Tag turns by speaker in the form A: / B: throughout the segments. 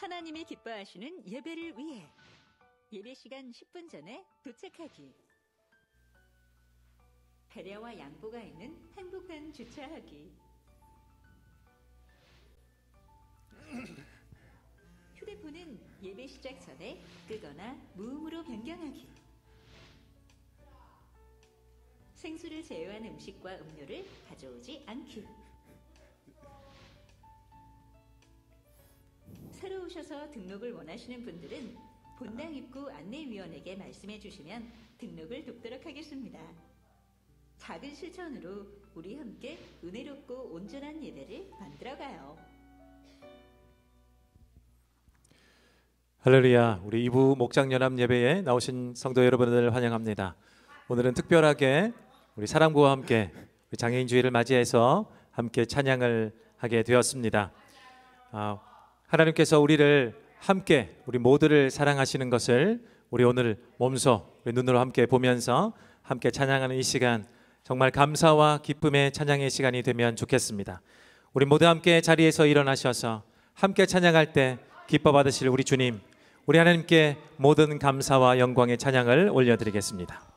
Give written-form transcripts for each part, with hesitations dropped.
A: 하나님이 기뻐하시는 예배를 위해 예배 시간 10분 전에 도착하기. 배려와 양보가 있는 행복한 주차하기. 휴대폰은 예배 시작 전에 끄거나 무음으로 변경하기. 생수를 제외한 음식과 음료를 가져오지 않기. 새로 오셔서 등록을 원하시는 분들은 본당 입구 안내위원에게 말씀해 주시면 등록을 돕도록 하겠습니다. 작은 실천으로 우리 함께 은혜롭고 온전한 예배를 만들어가요.
B: 할렐루야. 우리 2부 목장연합 예배에 나오신 성도 여러분을 환영합니다. 오늘은 특별하게 우리 사랑부와 함께 우리 장애인 주일을 맞이해서 함께 찬양을 하게 되었습니다. 하나님께서 우리를 함께 우리 모두를 사랑하시는 것을 우리 오늘 몸소 우리 눈으로 함께 보면서 함께 찬양하는 이 시간, 정말 감사와 기쁨의 찬양의 시간이 되면 좋겠습니다. 우리 모두 함께 자리에서 일어나셔서 함께 찬양할 때 기뻐 받으실 우리 주님, 우리 하나님께 모든 감사와 영광의 찬양을 올려드리겠습니다.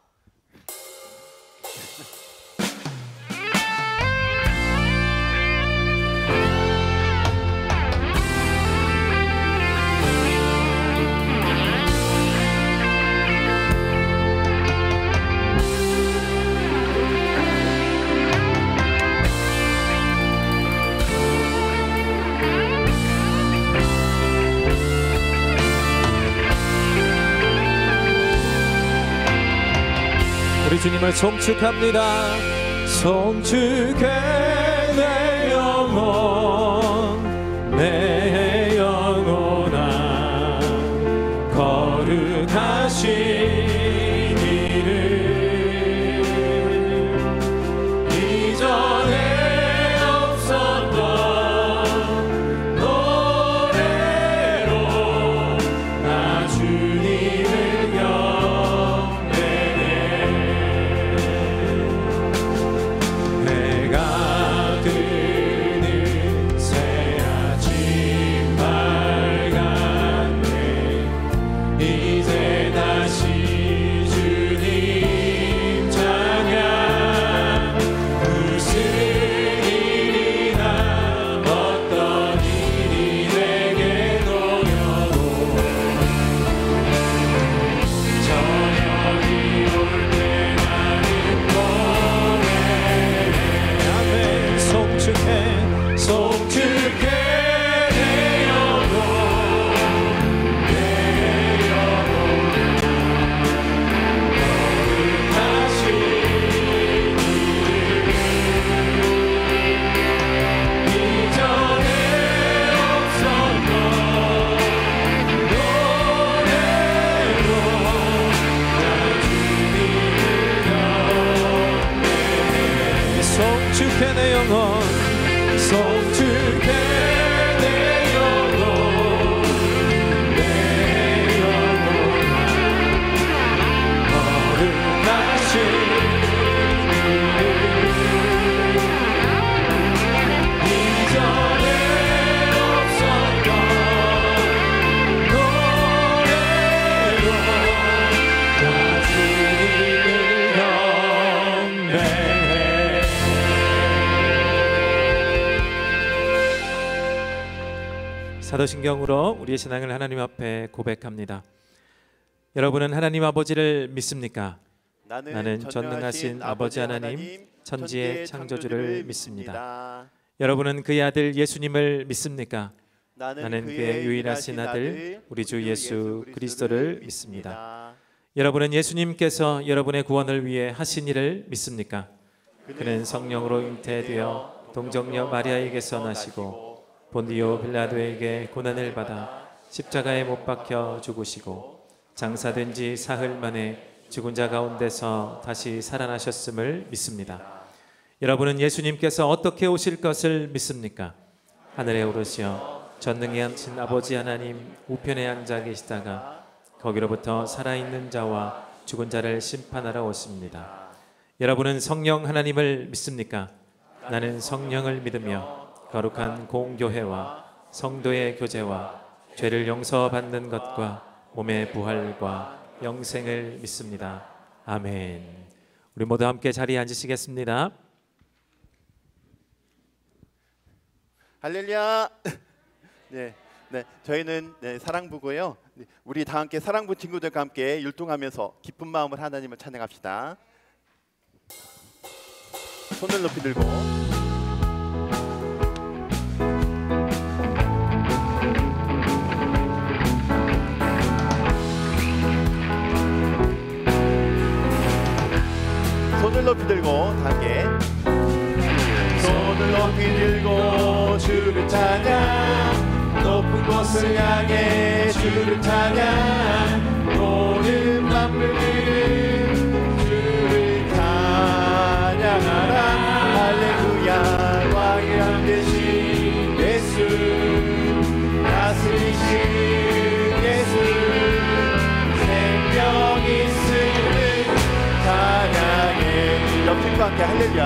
B: 우리 주님을 송축합니다. 송축해 내 영혼, 내 영혼아, 거룩하신 이를 이전에 없었던 노래로 나 주님을 사도신경으로 우리의 신앙을 하나님 앞에 고백합니다. 여러분은 하나님 아버지를 믿습니까? 나는 전능하신 아버지 하나님, 천지의 창조주를 믿습니다. 여러분은 그의 아들 예수님을 믿습니까? 나는 그의 유일하신 아들 우리 주 예수 그리스도를 믿습니다. 여러분은 예수님께서 여러분의 구원을 위해 하신 일을 믿습니까? 그는 성령으로 잉태되어 동정녀 마리아에게서 나시고 본디오 빌라도에게 고난을 받아 십자가에 못 박혀 죽으시고 장사된 지 사흘 만에 죽은 자 가운데서 다시 살아나셨음을 믿습니다. 여러분은 예수님께서 어떻게 오실 것을 믿습니까? 하늘에 오르시어 전능하신 아버지 하나님 우편에 앉아 계시다가 거기로부터 살아있는 자와 죽은 자를 심판하러 오십니다. 여러분은 성령 하나님을 믿습니까? 나는 성령을 믿으며 거룩한 공교회와 성도의 교제와 죄를 용서받는 것과 몸의 부활과 영생을 믿습니다. 아멘. 우리 모두 함께 자리에 앉으시겠습니다.
C: 할렐루야. 네, 저희는 사랑부고요. 우리 다 함께 사랑부 친구들과 함께 율동하면서 기쁜 마음으로 하나님을 찬양합시다. 손을 높이 들고 손을 높이 들고 다 함께 손을 높이 들고 주를 찬양 높은 곳을 향해 주를 찬양 모든 만물들은 주를 찬양하라 할렐루야 왕이란 되신 예수 다스리신 예수 생명 있음을 찬양해 옆팀과 함께 할렐루야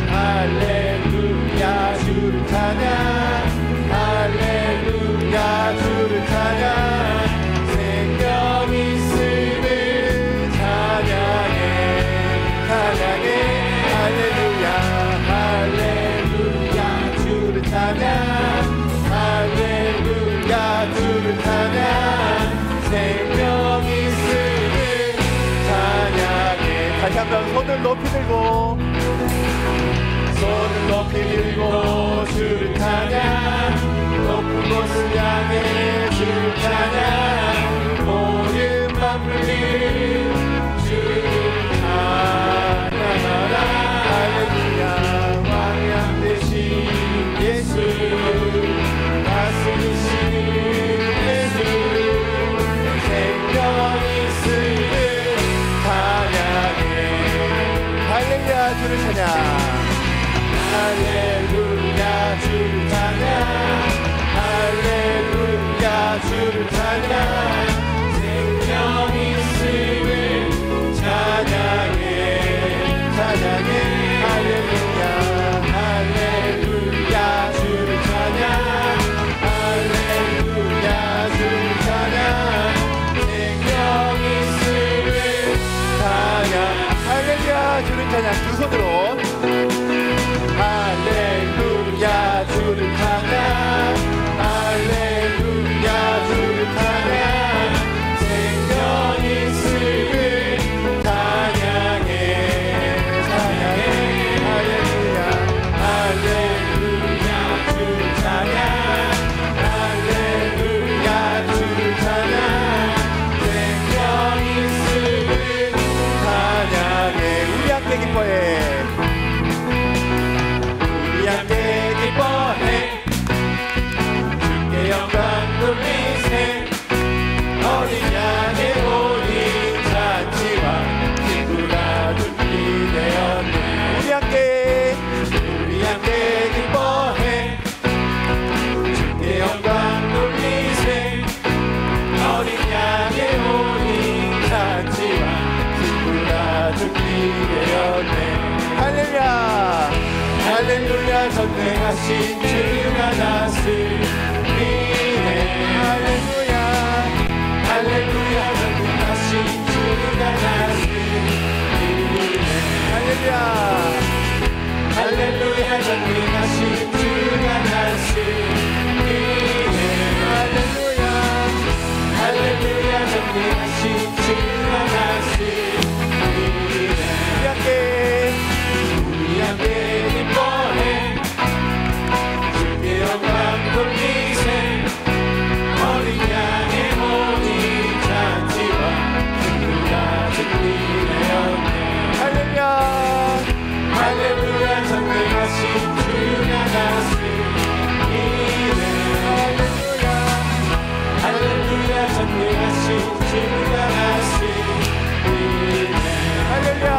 C: 할렐루야 주를 찬양 할렐루야 주를 찬양 생명 있음을 찬양해 할렐루야 할렐루야 주를 찬양 할렐루야 주를 찬양 생명 있음을 찬양해 다시 한번 손을 높이 들고 손을 높이 들고 주를 찬양 높은 곳을 향해 주를 찬양 모든 만물이 주를 찬양하라 할렐루야 왕양 되신 예수 다스리신 예수 생명 있음을 찬양해 할렐루야 주를 찬양 할렐루야 주를 찬양 할렐루야 주를 찬양 생명 있음을 찬양해 할렐루야 할렐루야 주를 찬양 할렐루야 주를 찬양 생명 있음을 찬양 할렐루야 주를 찬양 두 손으로 할렐루야 주를 찬양 할렐루야 주를 찬양 생명 있음을 찬양해 할렐루야 할렐루야 주를 찬양 할렐루야 주를 찬양 생명 있음을 찬양해 우리 함께 기뻐해 함께 기뻐해 주께 영광 돌리세 어린 양의 오리 잔치와 기쁘다 준비 되었네 우리 함께 기뻐해 주께 영광 돌리세 어린 양의 오리 잔치와 기쁘다 준비 되었네 할렐루야 할렐루야 전능하신 주가 다스리네 할렐루야 할렐루야 전능하신 주가 다스리네 할렐루야 할렐루야 전능하신 주가 다스리네 할렐루야 할렐루야 전능하신 주가 다스리네 우리 함께 기뻐해 주께 영광 돌리세 어린 양의 모든 잔치와 기쁘다 준비되었네 할렐루야 할렐루야 전능하신 주가 다스리네 할렐루야 할렐루야 전능하신 주가 다스리네 할렐루야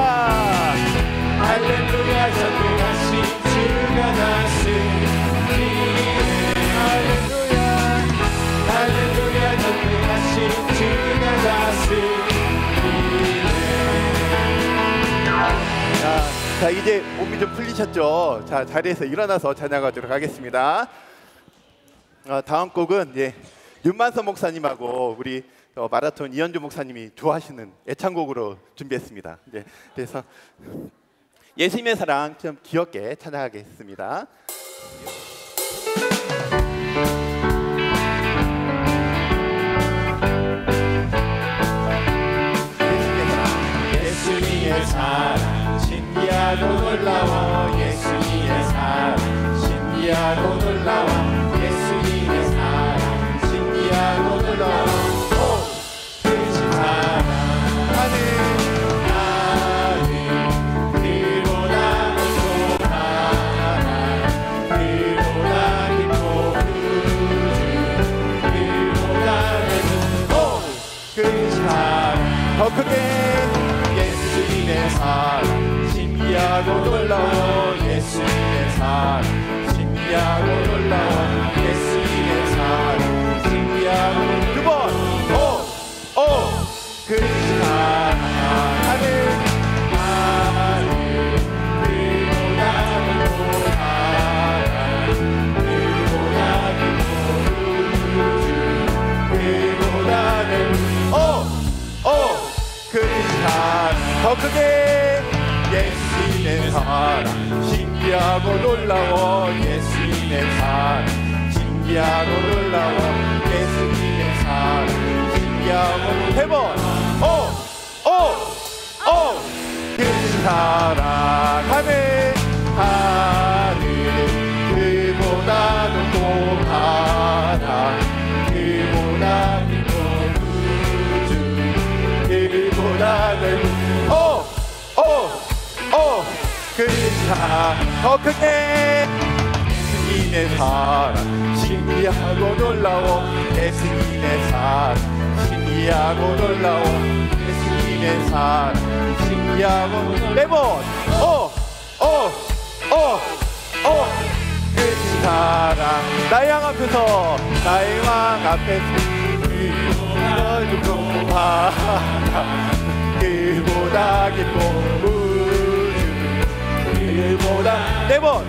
C: 할렐루야 전능하신 주가 다스리네 할렐루야 할렐루야 전능하신 주가 다스리네 자 이제 몸이 좀 풀리셨죠? 자 자리에서 일어나서 찬양하도록 하겠습니다. 다음 곡은 윤만서 목사님하고 우리 마라톤 이현주 목사님이 좋아하시는 애창곡으로 준비했습니다. 그래서 예수님의 사랑 좀 귀엽게 찬양하겠습니다.
D: 예수님의 사랑 신기하고 놀라워 예수님의 사랑 신기하고 놀라워 예수님의 사랑 신기하고 놀라워 그 사랑하는 나는 그보다 고소하나 그보다 깊고 그보다 넓은 그 사랑
C: 더 크게
D: 예수님의 사랑 신기하고 놀라워 예수님의 사랑 신기하고 놀라워 예수님의 사랑 신기하고
C: 두 번
D: 그 사랑하는 나를 그보다 고소하나 그보다 깊고 그보다 넓은
C: 그 사랑 더 크게
D: 예수님의 사랑 신기하고 놀라워 예수님의 사랑 신기하고 놀라워 예수님의 사랑 신기하고
C: 세 번
D: 그 사랑하는 하늘 그보다 높고하나 그보다 깊고 우주 그보다 넓은 그 사랑
C: 더 크게
D: 예수님의 사랑 신기하고 놀라워 예수님의 사랑 신기하고 놀라워 예수님의 사랑 신기하고
C: 네 번
D: 그 사랑
C: 나의 왕 앞에서
D: 나의 왕 앞에서 그보다 높고하나 그보다 깊고 우주 그보다
C: 네 번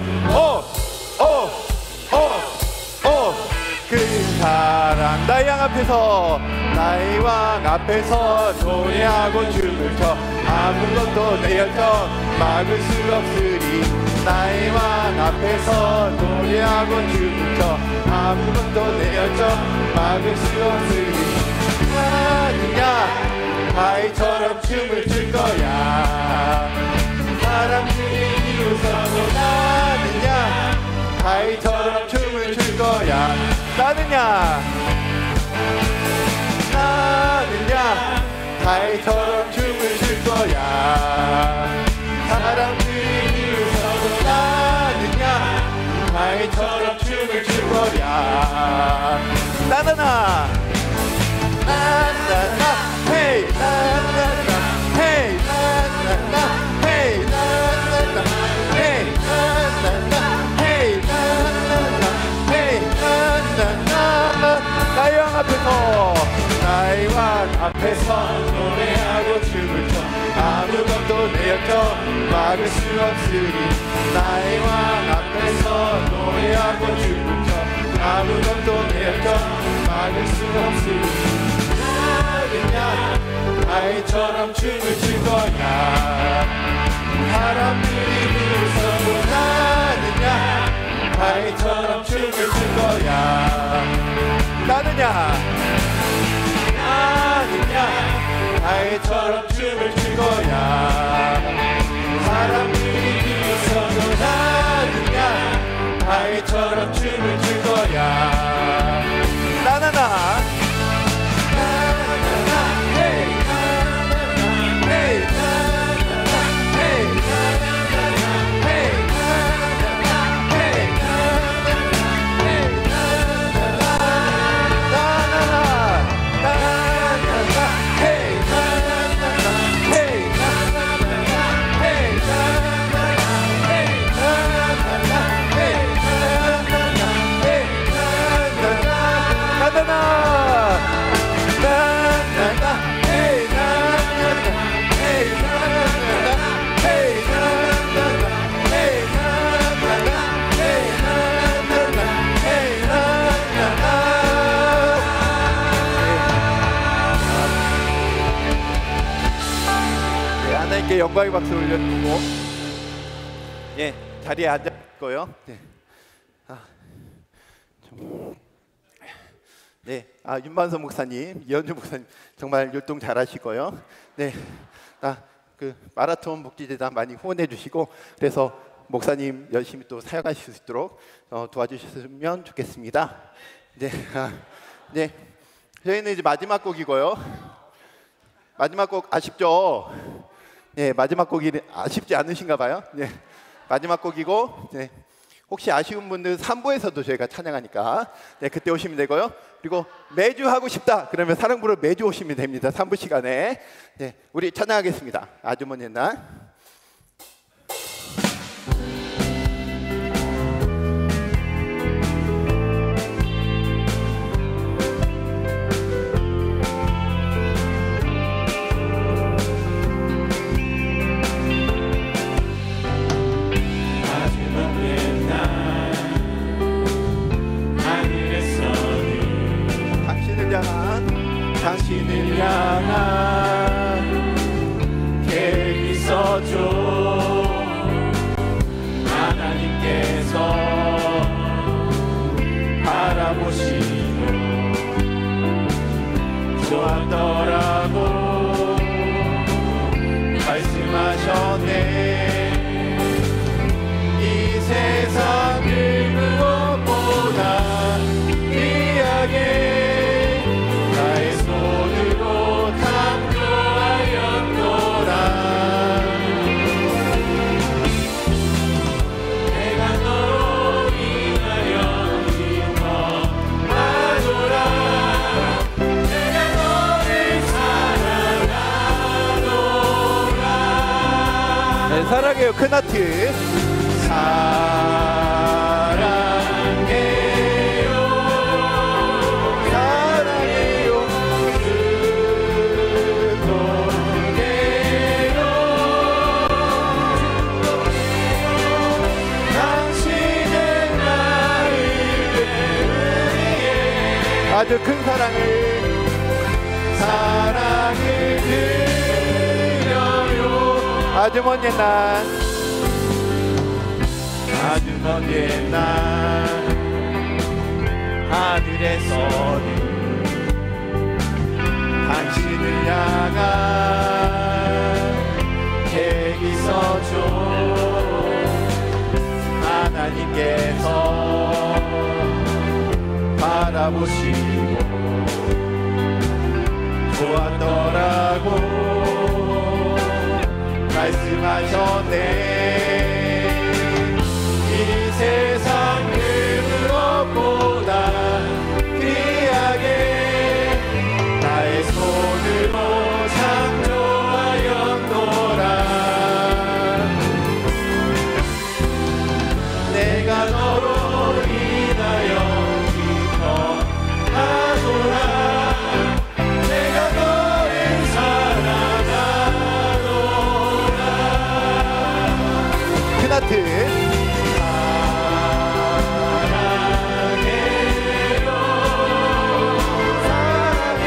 D: 그 사랑
C: 나의 왕 앞에서
D: 나의 왕 앞에서 노래하고 춤을 춰 아무것도 내 열정 막을 수 없으리 나의 왕 앞에서 노래하고 춤을 춰 아무것도 내 열정 막을 수 없으리 나는야 바위처럼 춤을 출 거야 사람들이 비웃어도 나는야 바위처럼 춤을 출 거야
C: 나는야
D: 바위처럼 춤을 출 거야 사람들이 비웃어도 나는야 바위처럼 춤을 출 거야
C: 나나나
D: 헤이 나나나 헤이 나나나 헤이 나나나 헤이 나나나 헤이 나나나 헤이 나나나
C: 나의 왕 앞에서
D: 나의 왕 앞에서 노래하고 춤을 춰 아무것도 내 열정 막을 수 없으리 나의 왕 앞에서 노래하고 춤을 춰 아무것도 내 열정 막을 수 없으리 나는야 바위처럼 춤을 출 거야 사람들이 비웃어도 나는야 바위처럼 춤을 출 거야
C: 나느냐
D: 바위처럼 춤을 출 거야 사람들이 비웃어도 나는야 바위처럼 춤을 출 거야
C: 나나나
D: 헤이 헤이 헤이 헤이
C: 함께 영광의 박수 올려주고, 예, 자리에 앉았고요. 네. 네, 윤만선 목사님, 이현주 목사님 정말 율동 잘하시고요. 네, 그 마라톤 복지재단 많이 후원해 주시고, 그래서 목사님 열심히 또 사역하실 수 있도록 도와주셨으면 좋겠습니다. 네, 네, 저희는 이제 마지막 곡이고요. 마지막 곡 아쉽죠? 네, 마지막 곡이 아쉽지 않으신가 봐요. 네, 마지막 곡이고, 네. 혹시 아쉬운 분들 3부에서도 저희가 찬양하니까 네, 그때 오시면 되고요. 그리고 매주 하고 싶다 그러면 사랑부로 매주 오시면 됩니다. 3부 시간에. 네, 우리 찬양하겠습니다. 아주 먼 옛날. 당신을 향한 계획이 있었죠. 하나님께서 바라보시고 좋았더라고 말씀하셨네. 이 세상 그 무엇보다 귀하게 사랑해요 큰 하트. 사랑해요 사랑해요 그토록해요 당신의 나를 위해 아주 큰 사랑을 아주 먼 옛날 아주 먼 옛날 하늘에서는 당신을 향한 계획이 있었죠. 하나님께서 바라보시고 좋았더라고 말씀하셨네. 이 세상 그 무엇보다 귀하게 나의 손으로 창조하였노라. 내가 너로 인하여 기뻐하노라. 내가 너를 사랑하노라. 크나트 사랑해요 사랑해요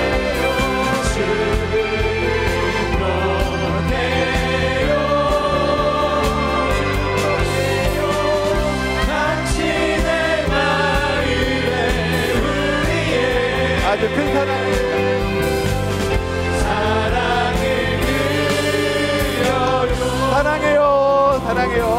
C: 축복해요 당신의 마음에 우리의 아주 큰 사랑을 사랑해요 사랑해요 사랑해요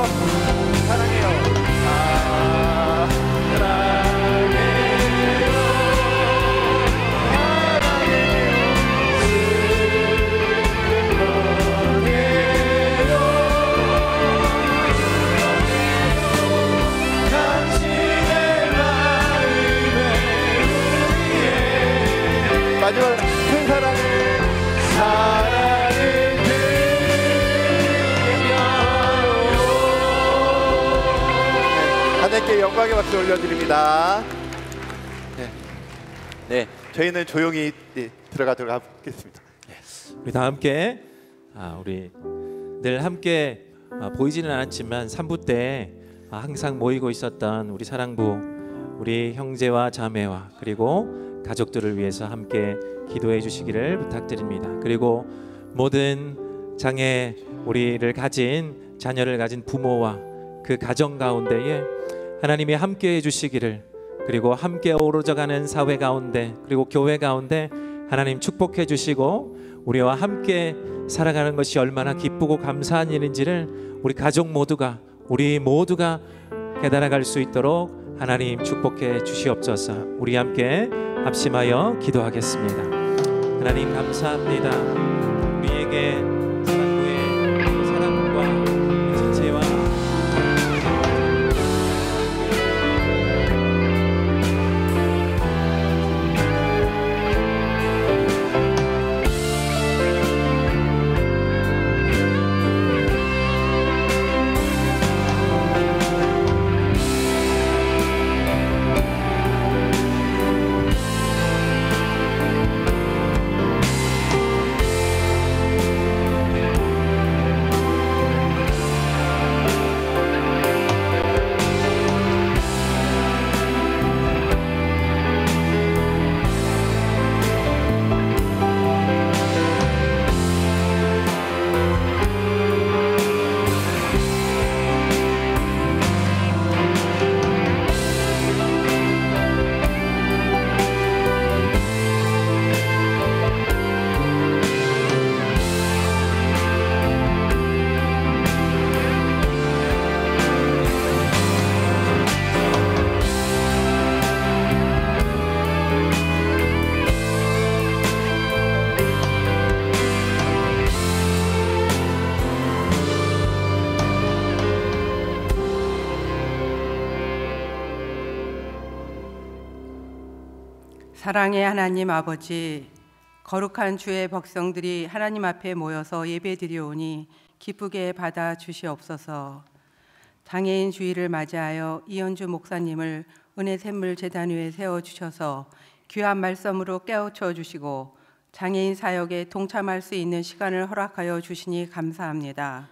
C: 마지막 큰 사랑을 하나님께 영광의 박수 올려드립니다. 네, 저희는 조용히 들어가도록 하겠습니다.
B: 우리 다 함께 우리 늘 함께 보이지는 않았지만 3부 때 항상 모이고 있었던 우리 사랑부, 우리 형제와 자매와 그리고 가족들을 위해서 함께 기도해 주시기를 부탁드립니다. 그리고 모든 장애 우리를 가진 자녀를 가진 부모와 그 가정 가운데에 하나님이 함께해 주시기를, 그리고 함께 어우러져가는 사회 가운데 그리고 교회 가운데 하나님 축복해 주시고 우리와 함께 살아가는 것이 얼마나 기쁘고 감사한 일인지를 우리 가족 모두가, 우리 모두가 깨달아갈 수 있도록 하나님 축복해 주시옵소서. 우리 함께 합심하여 기도하겠습니다. 하나님 감사합니다. 우리에게 사랑부의 사랑과 지체와
E: 사랑의 하나님 아버지, 거룩한 주의 백성들이 하나님 앞에 모여서 예배드리오니 기쁘게 받아 주시옵소서. 장애인 주일을 맞이하여 이현주 목사님을 은혜 샘물 제단 위에 세워주셔서 귀한 말씀으로 깨우쳐 주시고 장애인 사역에 동참할 수 있는 시간을 허락하여 주시니 감사합니다.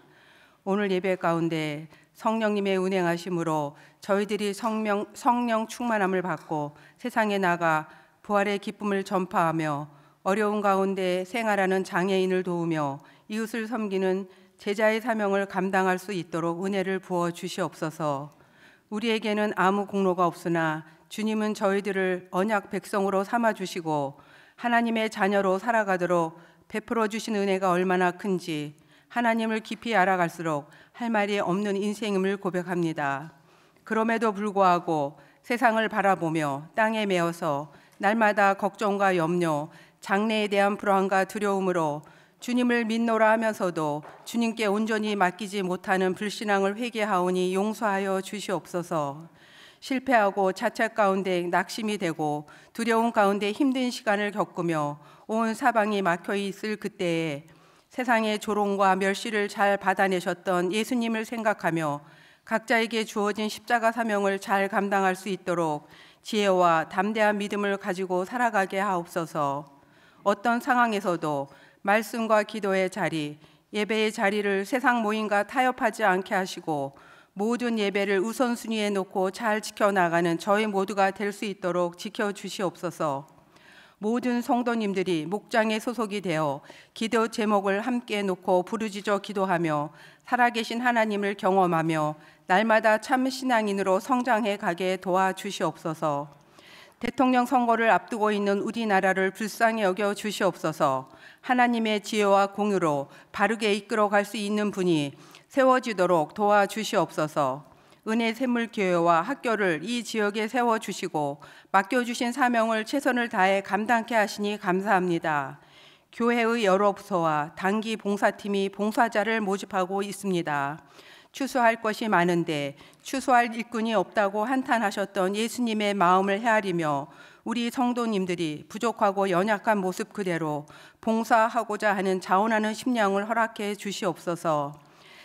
E: 오늘 예배 가운데 성령님의 운행하심으로 저희들이 성령 충만함을 받고 세상에 나가 부활의 기쁨을 전파하며 어려운 가운데 생활하는 장애인을 도우며 이웃을 섬기는 제자의 사명을 감당할 수 있도록 은혜를 부어 주시옵소서. 우리에게는 아무 공로가 없으나 주님은 저희들을 언약 백성으로 삼아 주시고 하나님의 자녀로 살아가도록 베풀어 주신 은혜가 얼마나 큰지 하나님을 깊이 알아갈수록 할 말이 없는 인생임을 고백합니다. 그럼에도 불구하고 세상을 바라보며 땅에 매어서 날마다 걱정과 염려, 장래에 대한 불안과 두려움으로 주님을 믿노라 하면서도 주님께 온전히 맡기지 못하는 불신앙을 회개하오니 용서하여 주시옵소서. 실패하고 자책 가운데 낙심이 되고 두려움 가운데 힘든 시간을 겪으며 온 사방이 막혀 있을 그때에 세상의 조롱과 멸시를 잘 받아내셨던 예수님을 생각하며 각자에게 주어진 십자가 사명을 잘 감당할 수 있도록 지혜와 담대한 믿음을 가지고 살아가게 하옵소서. 어떤 상황에서도 말씀과 기도의 자리, 예배의 자리를 세상 모임과 타협하지 않게 하시고 모든 예배를 우선순위에 놓고 잘 지켜나가는 저희 모두가 될 수 있도록 지켜주시옵소서. 모든 성도님들이 목장에 소속이 되어 기도 제목을 함께 놓고 부르짖어 기도하며 살아계신 하나님을 경험하며 날마다 참 신앙인으로 성장해 가게 도와주시옵소서. 대통령 선거를 앞두고 있는 우리나라를 불쌍히 여겨 주시옵소서. 하나님의 지혜와 공유로 바르게 이끌어갈 수 있는 분이 세워지도록 도와주시옵소서. 은혜 샘물교회와 학교를 이 지역에 세워주시고 맡겨주신 사명을 최선을 다해 감당케 하시니 감사합니다. 교회의 여러 부서와 단기 봉사팀이 봉사자를 모집하고 있습니다. 추수할 것이 많은데 추수할 일꾼이 없다고 한탄하셨던 예수님의 마음을 헤아리며 우리 성도님들이 부족하고 연약한 모습 그대로 봉사하고자 하는 자원하는 심령을 허락해 주시옵소서.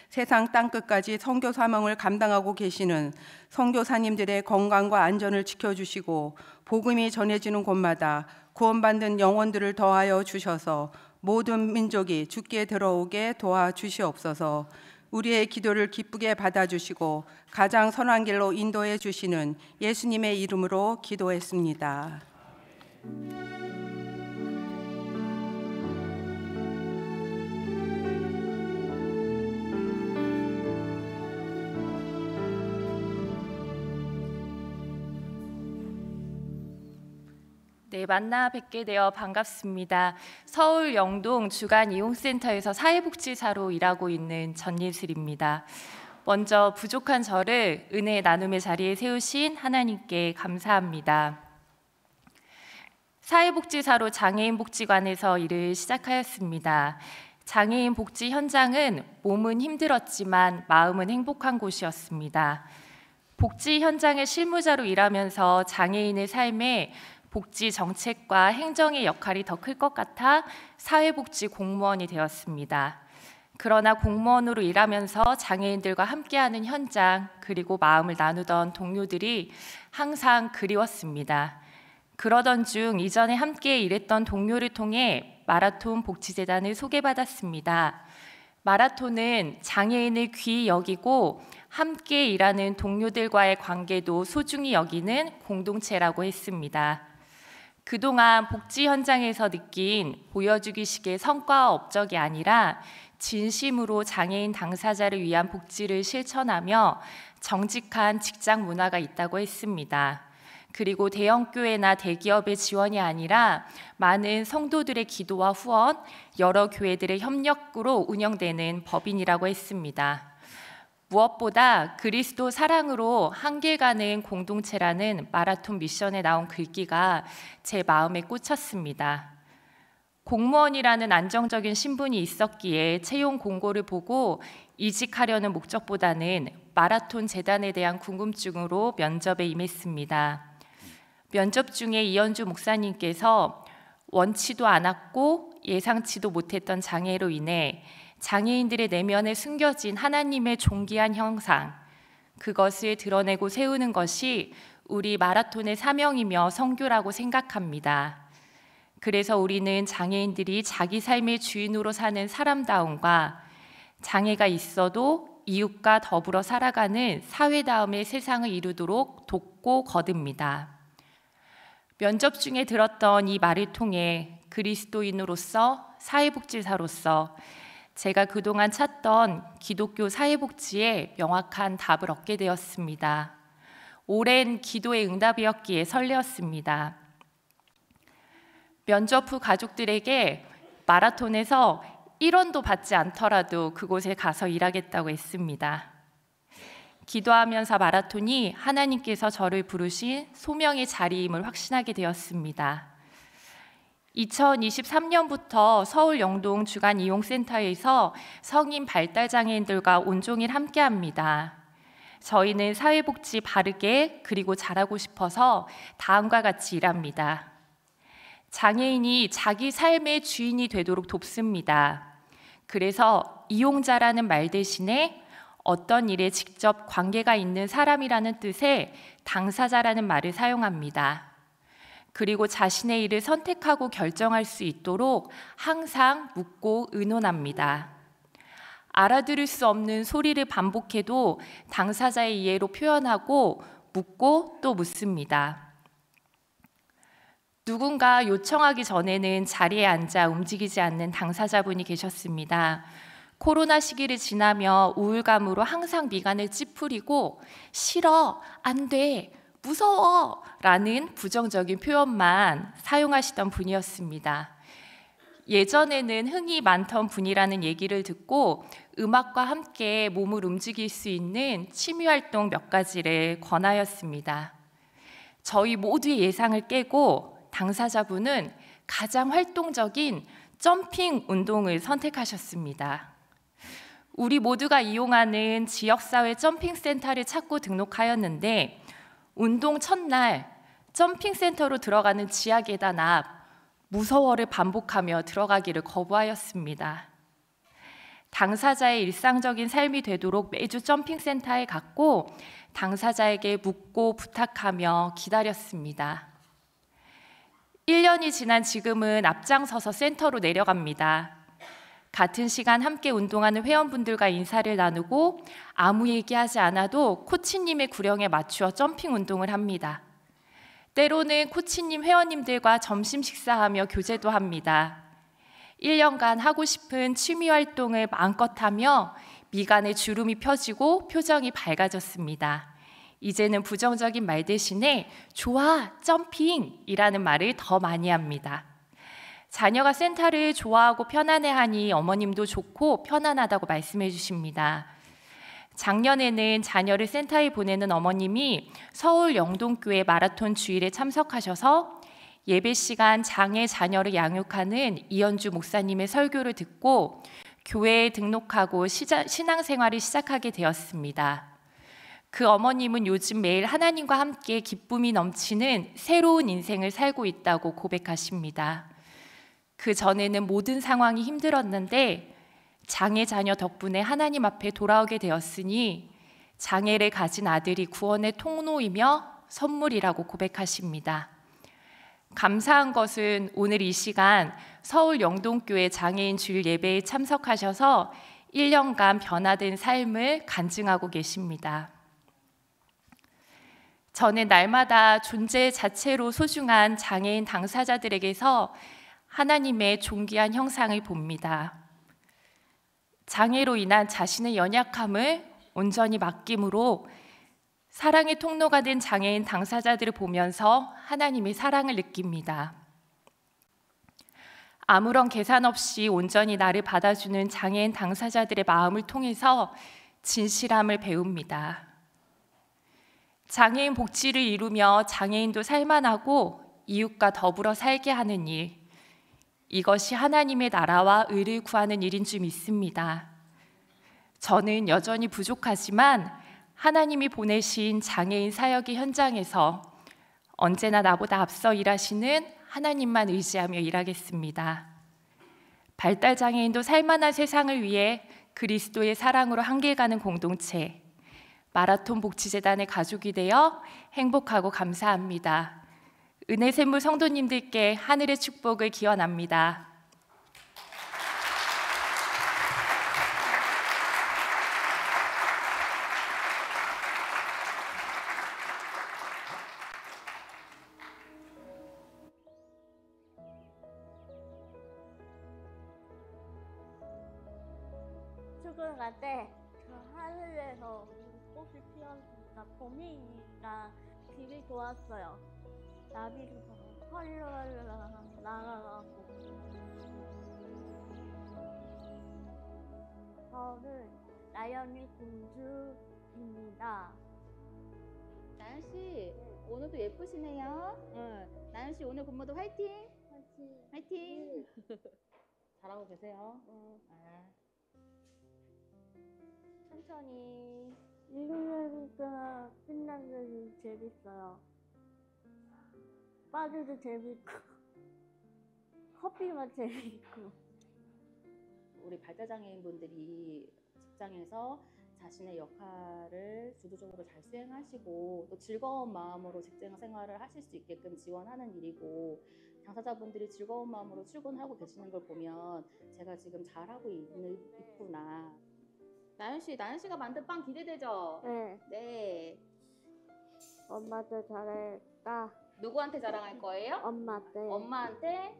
E: 세상 땅끝까지 선교 사명을 감당하고 계시는 선교사님들의 건강과 안전을 지켜주시고 복음이 전해지는 곳마다 구원받는 영혼들을 더하여 주셔서 모든 민족이 주께 들어오게 도와주시옵소서. 우리의 기도를 기쁘게 받아주시고 가장 선한 길로 인도해 주시는 예수님의 이름으로 기도했습니다.
F: 네, 만나 뵙게 되어 반갑습니다. 서울 영동 주간이용센터에서 사회복지사로 일하고 있는 전예슬입니다. 먼저 부족한 저를 은혜의 나눔의 자리에 세우신 하나님께 감사합니다. 사회복지사로 장애인복지관에서 일을 시작하였습니다. 장애인 복지 현장은 몸은 힘들었지만 마음은 행복한 곳이었습니다. 복지 현장의 실무자로 일하면서 장애인의 삶에 복지 정책과 행정의 역할이 더 클 것 같아 사회복지 공무원이 되었습니다. 그러나 공무원으로 일하면서 장애인들과 함께하는 현장 그리고 마음을 나누던 동료들이 항상 그리웠습니다. 그러던 중 이전에 함께 일했던 동료를 통해 마라톤 복지재단을 소개받았습니다. 마라톤은 장애인을 귀히 여기고 함께 일하는 동료들과의 관계도 소중히 여기는 공동체라고 했습니다. 그동안 복지 현장에서 느낀 보여주기식의 성과와 업적이 아니라 진심으로 장애인 당사자를 위한 복지를 실천하며 정직한 직장 문화가 있다고 했습니다. 그리고 대형교회나 대기업의 지원이 아니라 많은 성도들의 기도와 후원, 여러 교회들의 협력으로 운영되는 법인이라고 했습니다. 무엇보다 그리스도 사랑으로 한길 가는 공동체라는 마라톤 미션에 나온 글귀가 제 마음에 꽂혔습니다. 공무원이라는 안정적인 신분이 있었기에 채용 공고를 보고 이직하려는 목적보다는 마라톤 재단에 대한 궁금증으로 면접에 임했습니다. 면접 중에 이현주 목사님께서 원치도 않았고 예상치도 못했던 장애로 인해 장애인들의 내면에 숨겨진 하나님의 존귀한 형상, 그것을 드러내고 세우는 것이 우리 마라톤의 사명이며 선교라고 생각합니다. 그래서 우리는 장애인들이 자기 삶의 주인으로 사는 사람다움과 장애가 있어도 이웃과 더불어 살아가는 사회다움의 세상을 이루도록 돕고 거듭니다. 면접 중에 들었던 이 말을 통해 그리스도인으로서 사회복지사로서 제가 그동안 찾던 기독교 사회복지에 명확한 답을 얻게 되었습니다. 오랜 기도의 응답이었기에 설레었습니다. 면접 후 가족들에게 마라톤에서 1원도 받지 않더라도 그곳에 가서 일하겠다고 했습니다. 기도하면서 마라톤이 하나님께서 저를 부르신 소명의 자리임을 확신하게 되었습니다. 2023년부터 서울 영동 주간이용센터에서 성인 발달장애인들과 온종일 함께합니다. 저희는 사회복지 바르게 그리고 잘하고 싶어서 다음과 같이 일합니다. 장애인이 자기 삶의 주인이 되도록 돕습니다. 그래서 이용자라는 말 대신에 어떤 일에 직접 관계가 있는 사람이라는 뜻의 당사자라는 말을 사용합니다. 그리고 자신의 일을 선택하고 결정할 수 있도록 항상 묻고 의논합니다. 알아들을 수 없는 소리를 반복해도 당사자의 이해로 표현하고 묻고 또 묻습니다. 누군가 요청하기 전에는 자리에 앉아 움직이지 않는 당사자분이 계셨습니다. 코로나 시기를 지나며 우울감으로 항상 미간을 찌푸리고 싫어, 안 돼, 무서워 라는 부정적인 표현만 사용하시던 분이었습니다. 예전에는 흥이 많던 분이라는 얘기를 듣고 음악과 함께 몸을 움직일 수 있는 취미활동 몇 가지를 권하였습니다. 저희 모두의 예상을 깨고 당사자분은 가장 활동적인 점핑 운동을 선택하셨습니다. 우리 모두가 이용하는 지역사회 점핑센터를 찾고 등록하였는데 운동 첫날 점핑센터로 들어가는 지하 계단 앞 무서워를 반복하며 들어가기를 거부하였습니다. 당사자의 일상적인 삶이 되도록 매주 점핑센터에 갔고 당사자에게 묻고 부탁하며 기다렸습니다. 1년이 지난 지금은 앞장서서 센터로 내려갑니다. 같은 시간 함께 운동하는 회원분들과 인사를 나누고 아무 얘기하지 않아도 코치님의 구령에 맞추어 점핑 운동을 합니다. 때로는 코치님 회원님들과 점심 식사하며 교제도 합니다. 1년간 하고 싶은 취미 활동을 마음껏 하며 미간에 주름이 펴지고 표정이 밝아졌습니다. 이제는 부정적인 말 대신에 좋아, 점핑이라는 말을 더 많이 합니다. 자녀가 센터를 좋아하고 편안해하니 어머님도 좋고 편안하다고 말씀해 주십니다. 작년에는 자녀를 센터에 보내는 어머님이 서울 영동교회 마라톤 주일에 참석하셔서 예배 시간 장애 자녀를 양육하는 이현주 목사님의 설교를 듣고 교회에 등록하고 신앙생활을 시작하게 되었습니다. 그 어머님은 요즘 매일 하나님과 함께 기쁨이 넘치는 새로운 인생을 살고 있다고 고백하십니다. 그 전에는 모든 상황이 힘들었는데 장애 자녀 덕분에 하나님 앞에 돌아오게 되었으니 장애를 가진 아들이 구원의 통로이며 선물이라고 고백하십니다. 감사한 것은 오늘 이 시간 서울 영동교회 장애인 주일 예배에 참석하셔서 1년간 변화된 삶을 간증하고 계십니다. 저는 날마다 존재 자체로 소중한 장애인 당사자들에게서 하나님의 존귀한 형상을 봅니다. 장애로 인한 자신의 연약함을 온전히 맡김으로 사랑의 통로가 된 장애인 당사자들을 보면서 하나님의 사랑을 느낍니다. 아무런 계산 없이 온전히 나를 받아주는 장애인 당사자들의 마음을 통해서 진실함을 배웁니다. 장애인 복지를 이루며 장애인도 살만하고 이웃과 더불어 살게 하는 일, 이것이 하나님의 나라와 의를 구하는 일인 줄 믿습니다. 저는 여전히 부족하지만 하나님이 보내신 장애인 사역의 현장에서 언제나 나보다 앞서 일하시는 하나님만 의지하며 일하겠습니다. 발달장애인도 살만한 세상을 위해 그리스도의 사랑으로 함께 가는 공동체, 마라톤 복지재단의 가족이 되어 행복하고 감사합니다. 은혜샘물 성도님들께 하늘의 축복을 기원합니다.
G: 출근할 때 저 하늘에서 꽃이 피었으니까 봄이니까 길이 좋았어요. 나비도 헐렁헐렁 날아가고. 저는 나연이 공주입니다.
H: 나연 씨, 오늘도 예쁘시네요. 나연 씨 오늘 근무도 화이팅! 화이팅! 잘하고 계세요.
G: 천천히. 읽으니까 끝나는 재밌어요. 빠져도 재밌고 커피 맛 재밌고.
H: 우리 발달장애인분들이 직장에서 자신의 역할을 주도적으로 잘 수행하시고 또 즐거운 마음으로 직장 생활을 하실 수 있게끔 지원하는 일이고, 당사자분들이 즐거운 마음으로 출근하고 계시는 걸 보면 제가 지금 잘하고 있구나. 나연 씨가 만든 빵 기대되죠?
G: 네.
H: 네.
G: 엄마도 잘했다.
H: 누구한테 자랑할 거예요?
G: 엄마한테.
H: 엄마한테?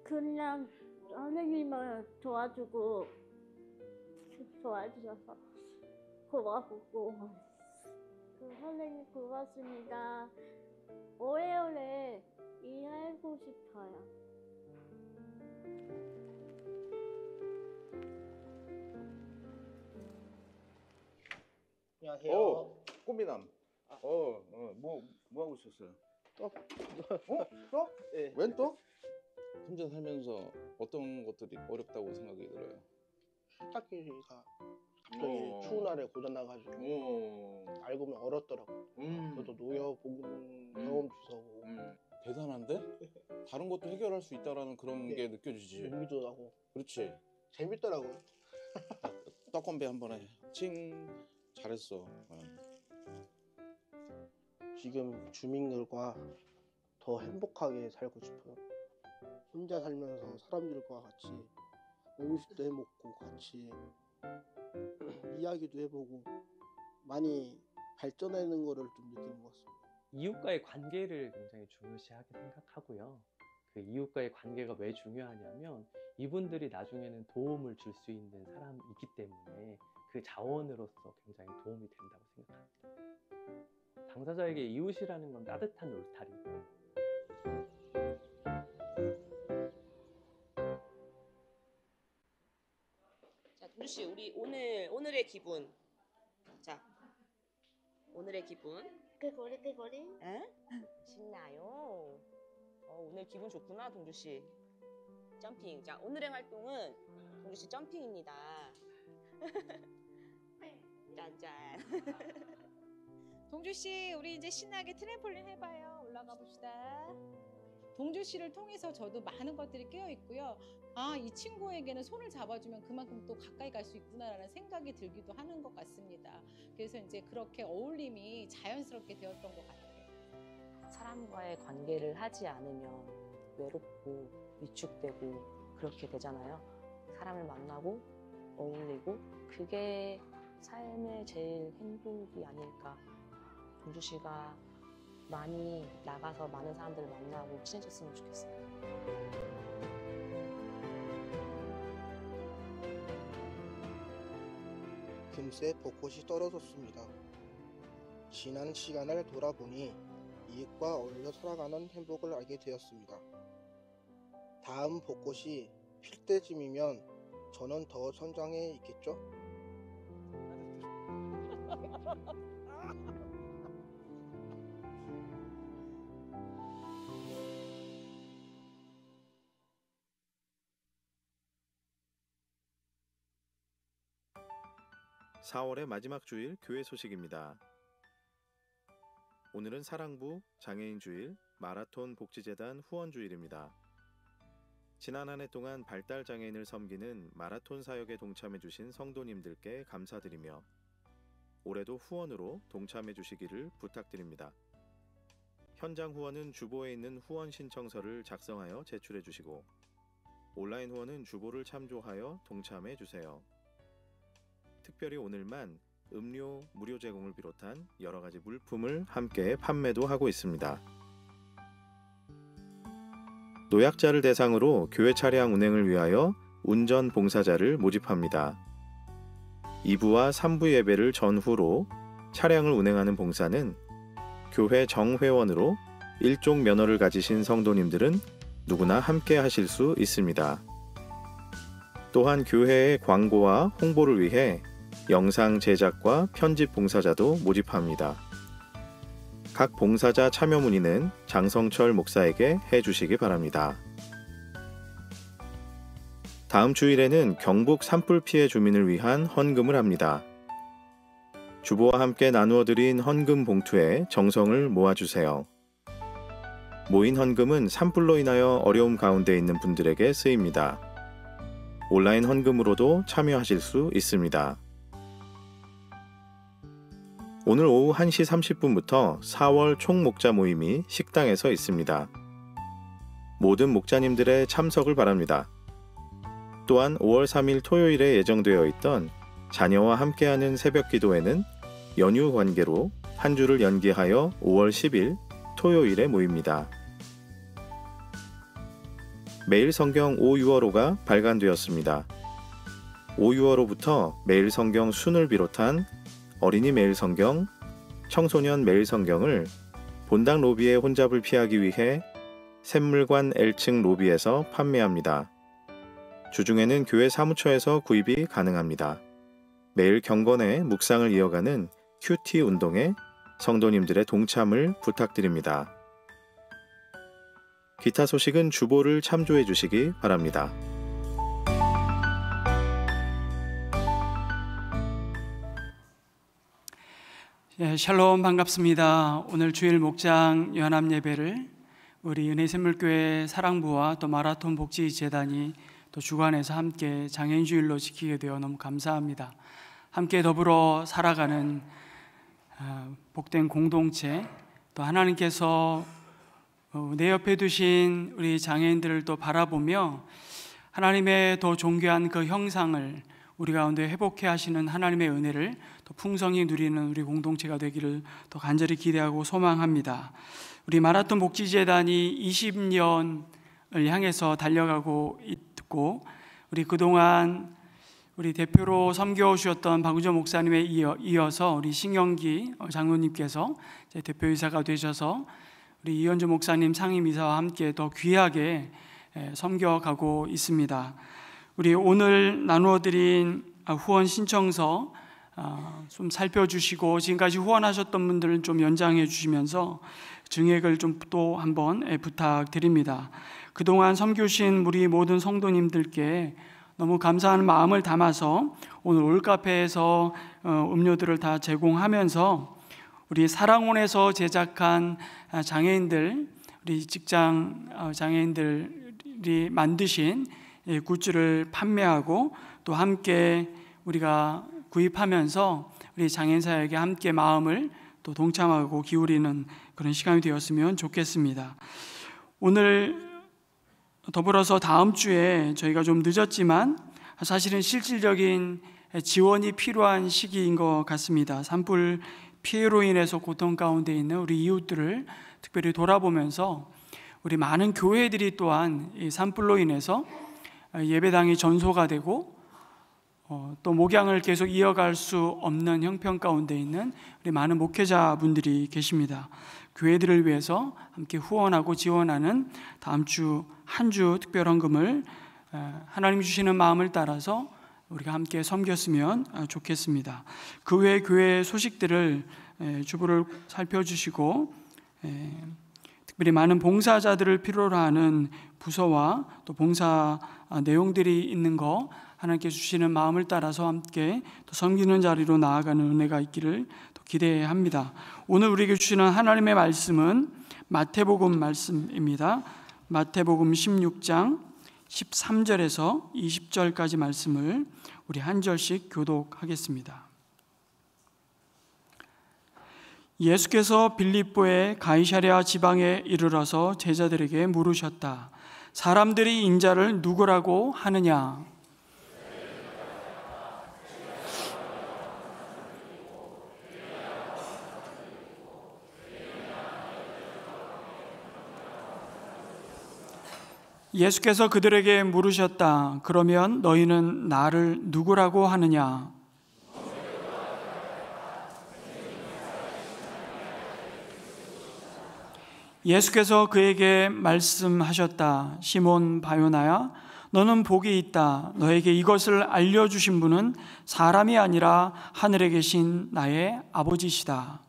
G: 그냥 선생님을 도와주셔서 고맙고. 선생님 고맙습니다. 오래오래 일하고 싶어요.
I: 안녕하세요. 꽃미남. 뭐 하고 있었어요?
C: 또?
I: 네.
C: 웬 또?
I: 혼자 살면서 어떤 것들이 어렵다고 생각이 들어요?
J: 세탁기가 갑자기 추운 날에 고장나가지고 알고 보면 얼었더라고. 저도 노여보고 경험 주워보고.
I: 대단한데? 다른 것도 해결할 수 있다라는 그런 게 느껴지지.
J: 용기도 하고.
I: 그렇지.
J: 재밌더라고요.
I: 떡건배 한 번에 칭. 잘했어.
J: 지금 주민들과 더 행복하게 살고 싶어요. 혼자 살면서 사람들과 같이 음식도 해먹고 같이 이야기도 해보고 많이 발전하는 거를 좀 느끼는 것 같습니다.
K: 이웃과의 관계를 굉장히 중요시하게 생각하고요. 그 이웃과의 관계가 왜 중요하냐면 이분들이 나중에는 도움을 줄 수 있는 사람이기 때문에 그 그 자원으로서 굉장히 도움이 된다고 생각합니다. 당사자에게 이웃이라는 건 따뜻한 울타리.
L: 자, 동주 씨, 우리 오늘의 기분. 자, 오늘의 기분.
G: 깨꼬리 깨꼬리.
L: 에? 신나요. 오늘 기분 좋구나, 동주 씨. 점핑. 자, 오늘의 활동은 동주 씨 점핑입니다. 짠짠.
M: 동주 씨, 우리 이제 신나게 트램폴린 해봐요. 올라가 봅시다. 동주 씨를 통해서 저도 많은 것들이 깨어 있고요. 아, 이 친구에게는 손을 잡아주면 그만큼 또 가까이 갈 수 있구나라는 생각이 들기도 하는 것 같습니다. 그래서 이제 그렇게 어울림이 자연스럽게 되었던 것 같아요.
H: 사람과의 관계를 하지 않으면 외롭고 위축되고 그렇게 되잖아요. 사람을 만나고 어울리고 그게 삶의 제일 행복이 아닐까. 동주 씨가 많이 나가서 많은 사람들을 만나고 친해졌으면 좋겠어요.
J: 금세 벚꽃이 떨어졌습니다. 지난 시간을 돌아보니 이웃과 어울려 살아가는 행복을 알게 되었습니다. 다음 벚꽃이 필 때쯤이면 저는 더 성장해 있겠죠?
N: 4월의 마지막 주일 교회 소식입니다. 오늘은 사랑부 장애인 주일 마라톤 복지재단 후원 주일입니다. 지난 한 해 동안 발달 장애인을 섬기는 마라톤 사역에 동참해 주신 성도님들께 감사드리며 올해도 후원으로 동참해 주시기를 부탁드립니다. 현장 후원은 주보에 있는 후원 신청서를 작성하여 제출해 주시고 온라인 후원은 주보를 참조하여 동참해 주세요. 특별히 오늘만 음료 무료 제공을 비롯한 여러 가지 물품을 함께 판매도 하고 있습니다. 노약자를 대상으로 교회 차량 운행을 위하여 운전 봉사자를 모집합니다. 2부와 3부 예배를 전후로 차량을 운행하는 봉사는 교회 정회원으로 일종 면허를 가지신 성도님들은 누구나 함께 하실 수 있습니다. 또한 교회의 광고와 홍보를 위해 영상 제작과 편집 봉사자도 모집합니다. 각 봉사자 참여 문의는 장성철 목사에게 해주시기 바랍니다. 다음 주일에는 경북 산불 피해 주민을 위한 헌금을 합니다. 주보와 함께 나누어 드린 헌금 봉투에 정성을 모아주세요. 모인 헌금은 산불로 인하여 어려움 가운데 있는 분들에게 쓰입니다. 온라인 헌금으로도 참여하실 수 있습니다. 오늘 오후 1시 30분부터 4월 총목자 모임이 식당에서 있습니다. 모든 목자님들의 참석을 바랍니다. 또한 5월 3일 토요일에 예정되어 있던 자녀와 함께하는 새벽 기도회는 연휴 관계로 한 주를 연기하여 5월 10일 토요일에 모입니다. 매일 성경 5유어로가 발간되었습니다. 5유어로부터 매일 성경 순을 비롯한 어린이 매일 성경, 청소년 매일 성경을 본당 로비의 혼잡을 피하기 위해 샘물관 L층 로비에서 판매합니다. 주중에는 교회 사무처에서 구입이 가능합니다. 매일 경건의 묵상을 이어가는 큐티 운동에 성도님들의 동참을 부탁드립니다. 기타 소식은 주보를 참조해 주시기 바랍니다.
O: 샬롬 반갑습니다. 오늘 주일 목장 연합 예배를 우리 은혜샘물교회 사랑부와 또 마라톤 복지재단이 또 주관해서 함께 장애인 주일로 지키게 되어 너무 감사합니다. 함께 더불어 살아가는 복된 공동체, 또 하나님께서 내 옆에 두신 우리 장애인들을 또 바라보며 하나님의 더 존귀한 그 형상을 우리 가운데 회복해 하시는 하나님의 은혜를 더 풍성히 누리는 우리 공동체가 되기를 더 간절히 기대하고 소망합니다. 우리 마라톤 복지재단이 20년을 향해서 달려가고 있고 우리 그동안 우리 대표로 섬겨오셨던 박우조 목사님에 이어서 우리 신경기 장로님께서 이제 대표이사가 되셔서 우리 이현주 목사님 상임이사와 함께 더 귀하게 섬겨가고 있습니다. 우리 오늘 나누어드린 후원 신청서 좀 살펴주시고 지금까지 후원하셨던 분들은 좀 연장해 주시면서 증액을 좀 또 한번 부탁드립니다. 그동안 섬겨주신 우리 모든 성도님들께 너무 감사하는 마음을 담아서 오늘 올카페에서 음료들을 다 제공하면서 우리 사랑원에서 제작한 장애인들, 우리 직장 장애인들이 만드신 굿즈를 판매하고 또 함께 우리가 구입하면서 우리 장애인사에게 함께 마음을 또 동참하고 기울이는 그런 시간이 되었으면 좋겠습니다. 오늘 더불어서 다음 주에 저희가 좀 늦었지만 사실은 실질적인 지원이 필요한 시기인 것 같습니다. 산불 피해로 인해서 고통 가운데 있는 우리 이웃들을 특별히 돌아보면서 우리 많은 교회들이 또한 이 산불로 인해서 예배당이 전소가 되고 또 목양을 계속 이어갈 수 없는 형편 가운데 있는 우리 많은 목회자분들이 계십니다. 교회들을 위해서 함께 후원하고 지원하는 다음 주 한 주 특별헌금을 하나님 주시는 마음을 따라서 우리가 함께 섬겼으면 좋겠습니다. 그 외 교회 소식들을 주보를 살펴주시고 특별히 많은 봉사자들을 필요로 하는 부서와 또 봉사 내용들이 있는 거 하나님께 주시는 마음을 따라서 함께 또 섬기는 자리로 나아가는 은혜가 있기를 또 기대합니다. 오늘 우리에게 주시는 하나님의 말씀은 마태복음 말씀입니다. 마태복음 16장 13절에서 20절까지 말씀을 우리 한 절씩 교독하겠습니다. 예수께서 빌립보의 가이사랴 지방에 이르러서 제자들에게 물으셨다. 사람들이 인자를 누구라고 하느냐? 예수께서 그들에게 물으셨다. 그러면 너희는 나를 누구라고 하느냐? 예수께서 그에게 말씀하셨다. 시몬 바요나야, 너는 복이 있다. 너에게 이것을 알려주신 분은 사람이 아니라 하늘에 계신 나의 아버지시다.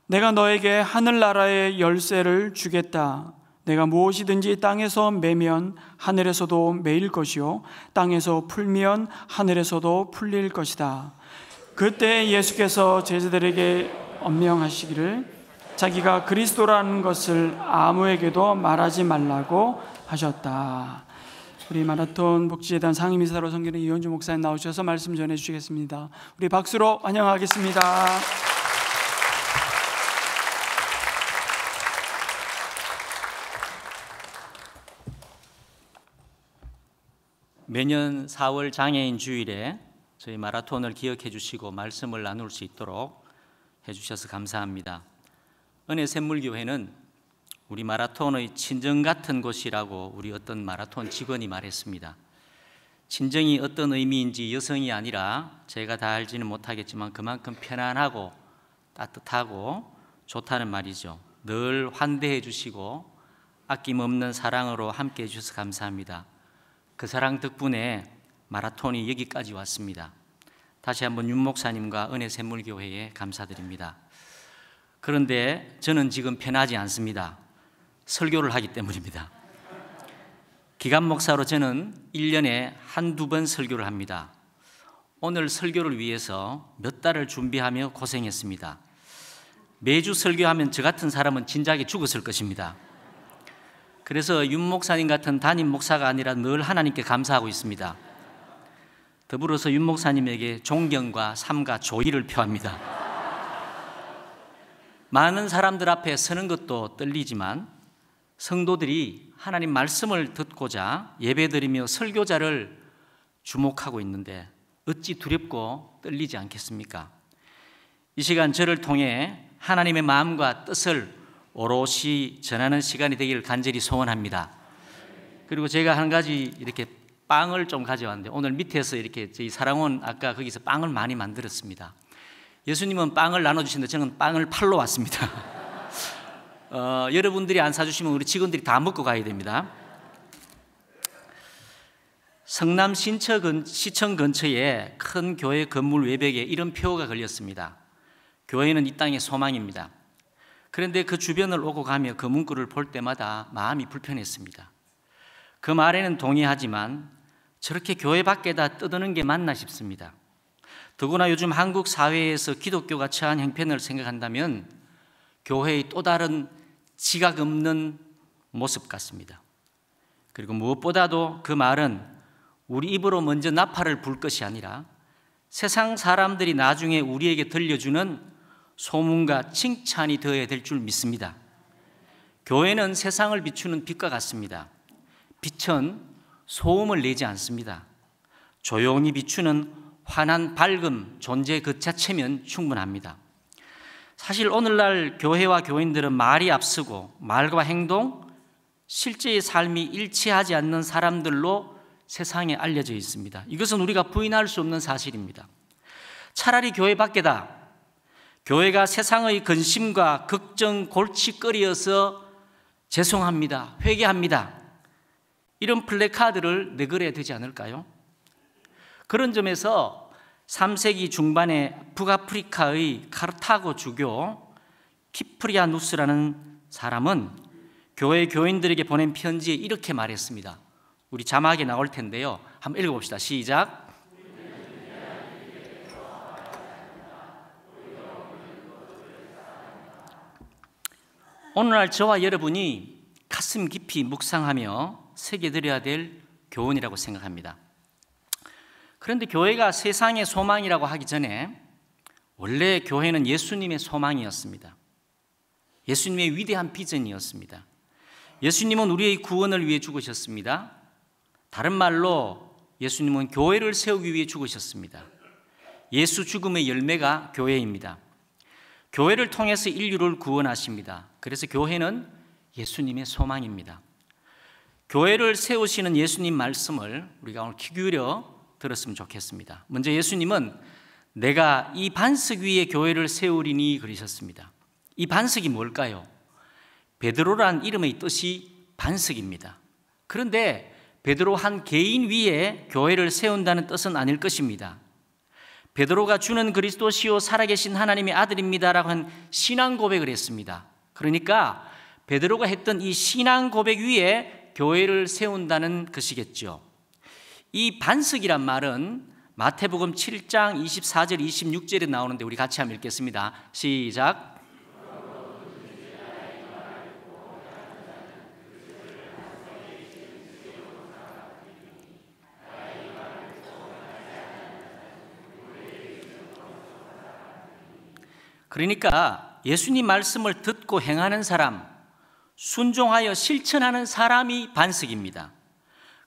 O: 내가 너에게 하늘나라의 열쇠를 주겠다. 내가 무엇이든지 땅에서 매면 하늘에서도 매일 것이요 땅에서 풀면 하늘에서도 풀릴 것이다. 그때 예수께서 제자들에게 엄명하시기를 자기가 그리스도라는 것을 아무에게도 말하지 말라고 하셨다. 우리 마라톤 복지재단 상임이사로 섬기는 이현주 목사님 나오셔서 말씀 전해 주시겠습니다. 우리 박수로 환영하겠습니다.
P: 매년 4월 장애인 주일에 저희 마라톤을 기억해 주시고 말씀을 나눌 수 있도록 해주셔서 감사합니다. 은혜샘물교회는 우리 마라톤의 친정 같은 곳이라고 우리 어떤 마라톤 직원이 말했습니다. 친정이 어떤 의미인지 여성이 아니라 제가 다 알지는 못하겠지만 그만큼 편안하고 따뜻하고 좋다는 말이죠. 늘 환대해 주시고 아낌없는 사랑으로 함께 해 주셔서 감사합니다. 그 사랑 덕분에 마라톤이 여기까지 왔습니다. 다시 한번 윤 목사님과 은혜샘물교회에 감사드립니다. 그런데 저는 지금 편하지 않습니다. 설교를 하기 때문입니다. 기간 목사로 저는 1년에 한두 번 설교를 합니다. 오늘 설교를 위해서 몇 달을 준비하며 고생했습니다. 매주 설교하면 저 같은 사람은 진작에 죽었을 것입니다. 그래서 윤 목사님 같은 담임 목사가 아니라 늘 하나님께 감사하고 있습니다. 더불어서 윤 목사님에게 존경과 삼가 조의를 표합니다. 많은 사람들 앞에 서는 것도 떨리지만 성도들이 하나님 말씀을 듣고자 예배드리며 설교자를 주목하고 있는데 어찌 두렵고 떨리지 않겠습니까? 이 시간 저를 통해 하나님의 마음과 뜻을 오롯이 전하는 시간이 되기를 간절히 소원합니다. 그리고 제가 한 가지 이렇게 빵을 좀 가져왔는데 오늘 밑에서 이렇게 저희 사랑원 아까 거기서 빵을 많이 만들었습니다. 예수님은 빵을 나눠주시는데 저는 빵을 팔러 왔습니다. 여러분들이 안 사주시면 우리 직원들이 다 먹고 가야 됩니다. 성남 시청 근처에 큰 교회 건물 외벽에 이런 표가 걸렸습니다. 교회는 이 땅의 소망입니다. 그런데 그 주변을 오고 가며 그 문구를 볼 때마다 마음이 불편했습니다. 그 말에는 동의하지만 저렇게 교회 밖에다 떠드는 게 맞나 싶습니다. 더구나 요즘 한국 사회에서 기독교가 처한 형편을 생각한다면 교회의 또 다른 지각 없는 모습 같습니다. 그리고 무엇보다도 그 말은 우리 입으로 먼저 나팔을 불 것이 아니라 세상 사람들이 나중에 우리에게 들려주는 소문과 칭찬이 되어야 될 줄 믿습니다. 교회는 세상을 비추는 빛과 같습니다. 빛은 소음을 내지 않습니다. 조용히 비추는 환한 밝음 존재 그 자체면 충분합니다. 사실 오늘날 교회와 교인들은 말이 앞서고 말과 행동, 실제의 삶이 일치하지 않는 사람들로 세상에 알려져 있습니다. 이것은 우리가 부인할 수 없는 사실입니다. 차라리 교회 밖에다 교회가 세상의 근심과 걱정, 골칫거리여서 죄송합니다, 회개합니다, 이런 플래카드를 내걸어야 되지 않을까요? 그런 점에서 3세기 중반에 북아프리카의 카르타고 주교 키프리아누스라는 사람은 교회 교인들에게 보낸 편지에 이렇게 말했습니다. 우리 자막에 나올 텐데요. 한번 읽어봅시다. 시작. 오늘날 저와 여러분이 가슴 깊이 묵상하며 새겨드려야 될 교훈이라고 생각합니다. 그런데 교회가 세상의 소망이라고 하기 전에 원래 교회는 예수님의 소망이었습니다. 예수님의 위대한 비전이었습니다. 예수님은 우리의 구원을 위해 죽으셨습니다. 다른 말로 예수님은 교회를 세우기 위해 죽으셨습니다. 예수 죽음의 열매가 교회입니다. 교회를 통해서 인류를 구원하십니다. 그래서 교회는 예수님의 소망입니다. 교회를 세우시는 예수님 말씀을 우리가 오늘 귀 기울여 들었으면 좋겠습니다. 먼저 예수님은 내가 이 반석 위에 교회를 세우리니 그러셨습니다. 이 반석이 뭘까요? 베드로란 이름의 뜻이 반석입니다. 그런데 베드로 한 개인 위에 교회를 세운다는 뜻은 아닐 것입니다. 베드로가 주는 그리스도시요 살아계신 하나님의 아들입니다라고 한 신앙 고백을 했습니다. 그러니까 베드로가 했던 이 신앙 고백 위에 교회를 세운다는 것이겠죠. 이 반석이란 말은 마태복음 7장 24절 26절에 나오는데 우리 같이 한번 읽겠습니다. 시작. 그러니까 예수님 말씀을 듣고 행하는 사람, 순종하여 실천하는 사람이 반석입니다.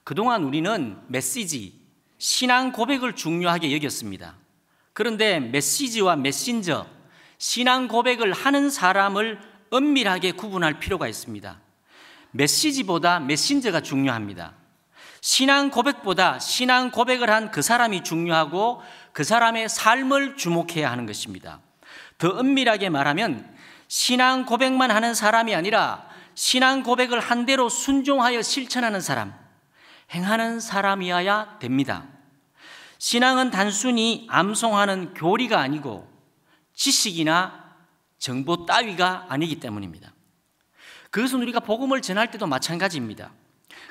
P: 그동안 우리는 메시지, 신앙 고백을 중요하게 여겼습니다. 그런데 메시지와 메신저, 신앙 고백을 하는 사람을 엄밀하게 구분할 필요가 있습니다. 메시지보다 메신저가 중요합니다. 신앙 고백보다 신앙 고백을 한 그 사람이 중요하고 그 사람의 삶을 주목해야 하는 것입니다. 더 엄밀하게 말하면 신앙 고백만 하는 사람이 아니라 신앙 고백을 한 대로 순종하여 실천하는 사람, 행하는 사람이어야 됩니다. 신앙은 단순히 암송하는 교리가 아니고 지식이나 정보 따위가 아니기 때문입니다. 그것은 우리가 복음을 전할 때도 마찬가지입니다.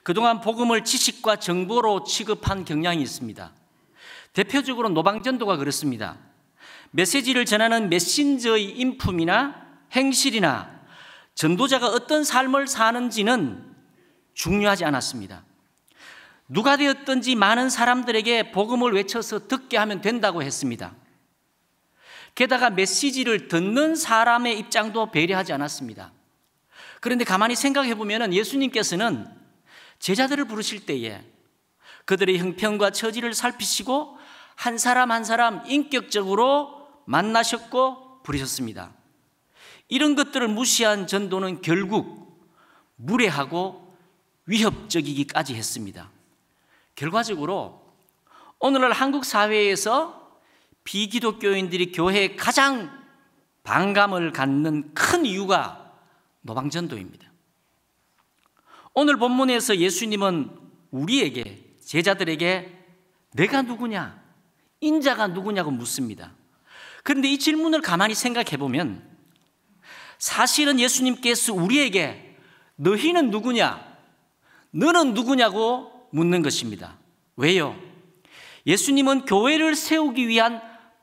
P: 그동안 복음을 지식과 정보로 취급한 경향이 있습니다. 대표적으로 노방전도가 그렇습니다. 메시지를 전하는 메신저의 인품이나 행실이나 전도자가 어떤 삶을 사는지는 중요하지 않았습니다. 누가 되었든지 많은 사람들에게 복음을 외쳐서 듣게 하면 된다고 했습니다. 게다가 메시지를 듣는 사람의 입장도 배려하지 않았습니다. 그런데 가만히 생각해 보면 예수님께서는 제자들을 부르실 때에 그들의 형편과 처지를 살피시고 한 사람 한 사람 인격적으로 만나셨고 부르셨습니다. 이런 것들을 무시한 전도는 결국 무례하고 위협적이기까지 했습니다. 결과적으로 오늘날 한국 사회에서 비기독교인들이 교회에 가장 반감을 갖는 큰 이유가 노방전도입니다. 오늘 본문에서 예수님은 우리에게, 제자들에게 내가 누구냐, 인자가 누구냐고 묻습니다. 그런데 이 질문을 가만히 생각해 보면 사실은 예수님께서 우리에게 너희는 누구냐, 너는 누구냐고 묻는 것입니다. 왜요? 예수님은 교회를 세우기 위한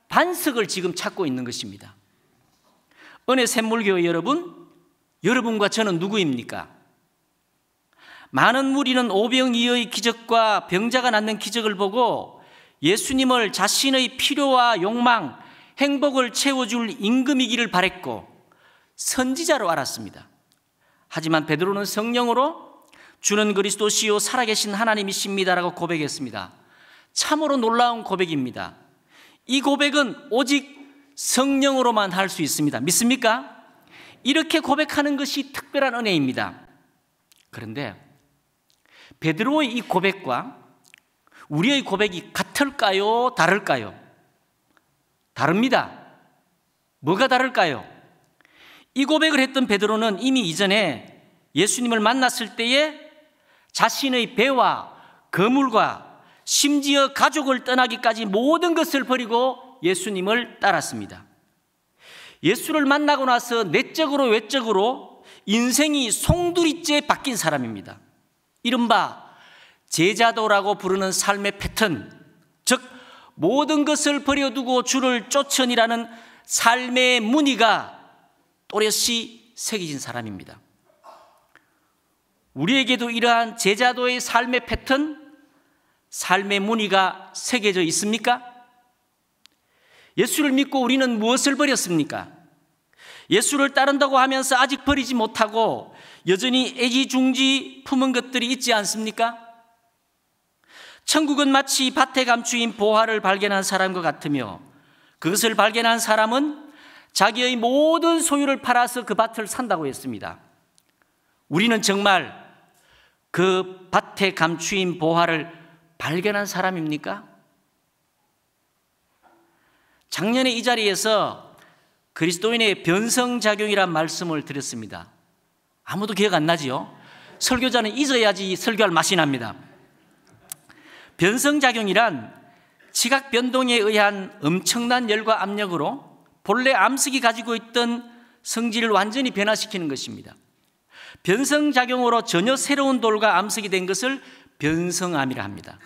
P: 반석을 지금 찾고 있는 것입니다. 은혜 샘물교회 여러분, 여러분과 저는 누구입니까? 많은 무리는 오병이어의 기적과 병자가 낫는 기적을 보고 예수님을 자신의 필요와 욕망, 행복을 채워줄 임금이기를 바랬고 선지자로 알았습니다. 하지만 베드로는 성령으로 주는 그리스도시요 살아계신 하나님이십니다라고 고백했습니다. 참으로 놀라운 고백입니다. 이 고백은 오직 성령으로만 할 수 있습니다. 믿습니까? 이렇게 고백하는 것이 특별한 은혜입니다. 그런데 베드로의 이 고백과 우리의 고백이 같을까요? 다를까요? 다릅니다. 뭐가 다를까요? 이 고백을 했던 베드로는 이미 이전에 예수님을 만났을 때에 자신의 배와 거물과 심지어 가족을 떠나기까지 모든 것을 버리고 예수님을 따랐습니다. 예수를 만나고 나서 내적으로 외적으로 인생이 송두리째 바뀐 사람입니다. 이른바 제자도라고 부르는 삶의 패턴, 즉 모든 것을 버려두고 주를 쫓으니라는 삶의 무늬가 또렷이 새겨진 사람입니다. 우리에게도 이러한 제자도의 삶의 패턴, 삶의 무늬가 새겨져 있습니까? 예수를 믿고 우리는 무엇을 버렸습니까? 예수를 따른다고 하면서 아직 버리지 못하고 여전히 애지중지 품은 것들이 있지 않습니까? 천국은 마치 밭에 감추인 보화를 발견한 사람과 같으며 그것을 발견한 사람은 자기의 모든 소유를 팔아서 그 밭을 산다고 했습니다. 우리는 정말 그 밭에 감추인 보화를 발견한 사람입니까? 작년에 이 자리에서 그리스도인의 변성작용이란 말씀을 드렸습니다. 아무도 기억 안 나지요? 설교자는 잊어야지 설교할 맛이 납니다. 변성작용이란 지각 변동에 의한 엄청난 열과 압력으로 본래 암석이 가지고 있던 성질을 완전히 변화시키는 것입니다. 변성작용으로 전혀 새로운 돌과 암석이 된 것을 변성암이라 합니다.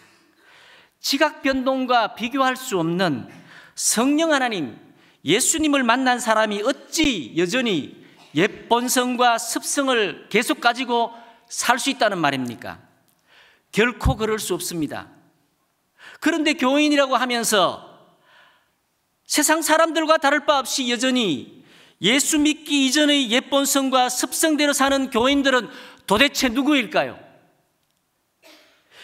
P: 지각 변동과 비교할 수 없는 성령 하나님, 예수님을 만난 사람이 어찌 여전히 옛 본성과 습성을 계속 가지고 살 수 있다는 말입니까? 결코 그럴 수 없습니다. 그런데 교인이라고 하면서 세상 사람들과 다를 바 없이 여전히 예수 믿기 이전의 옛 본성과 습성대로 사는 교인들은 도대체 누구일까요?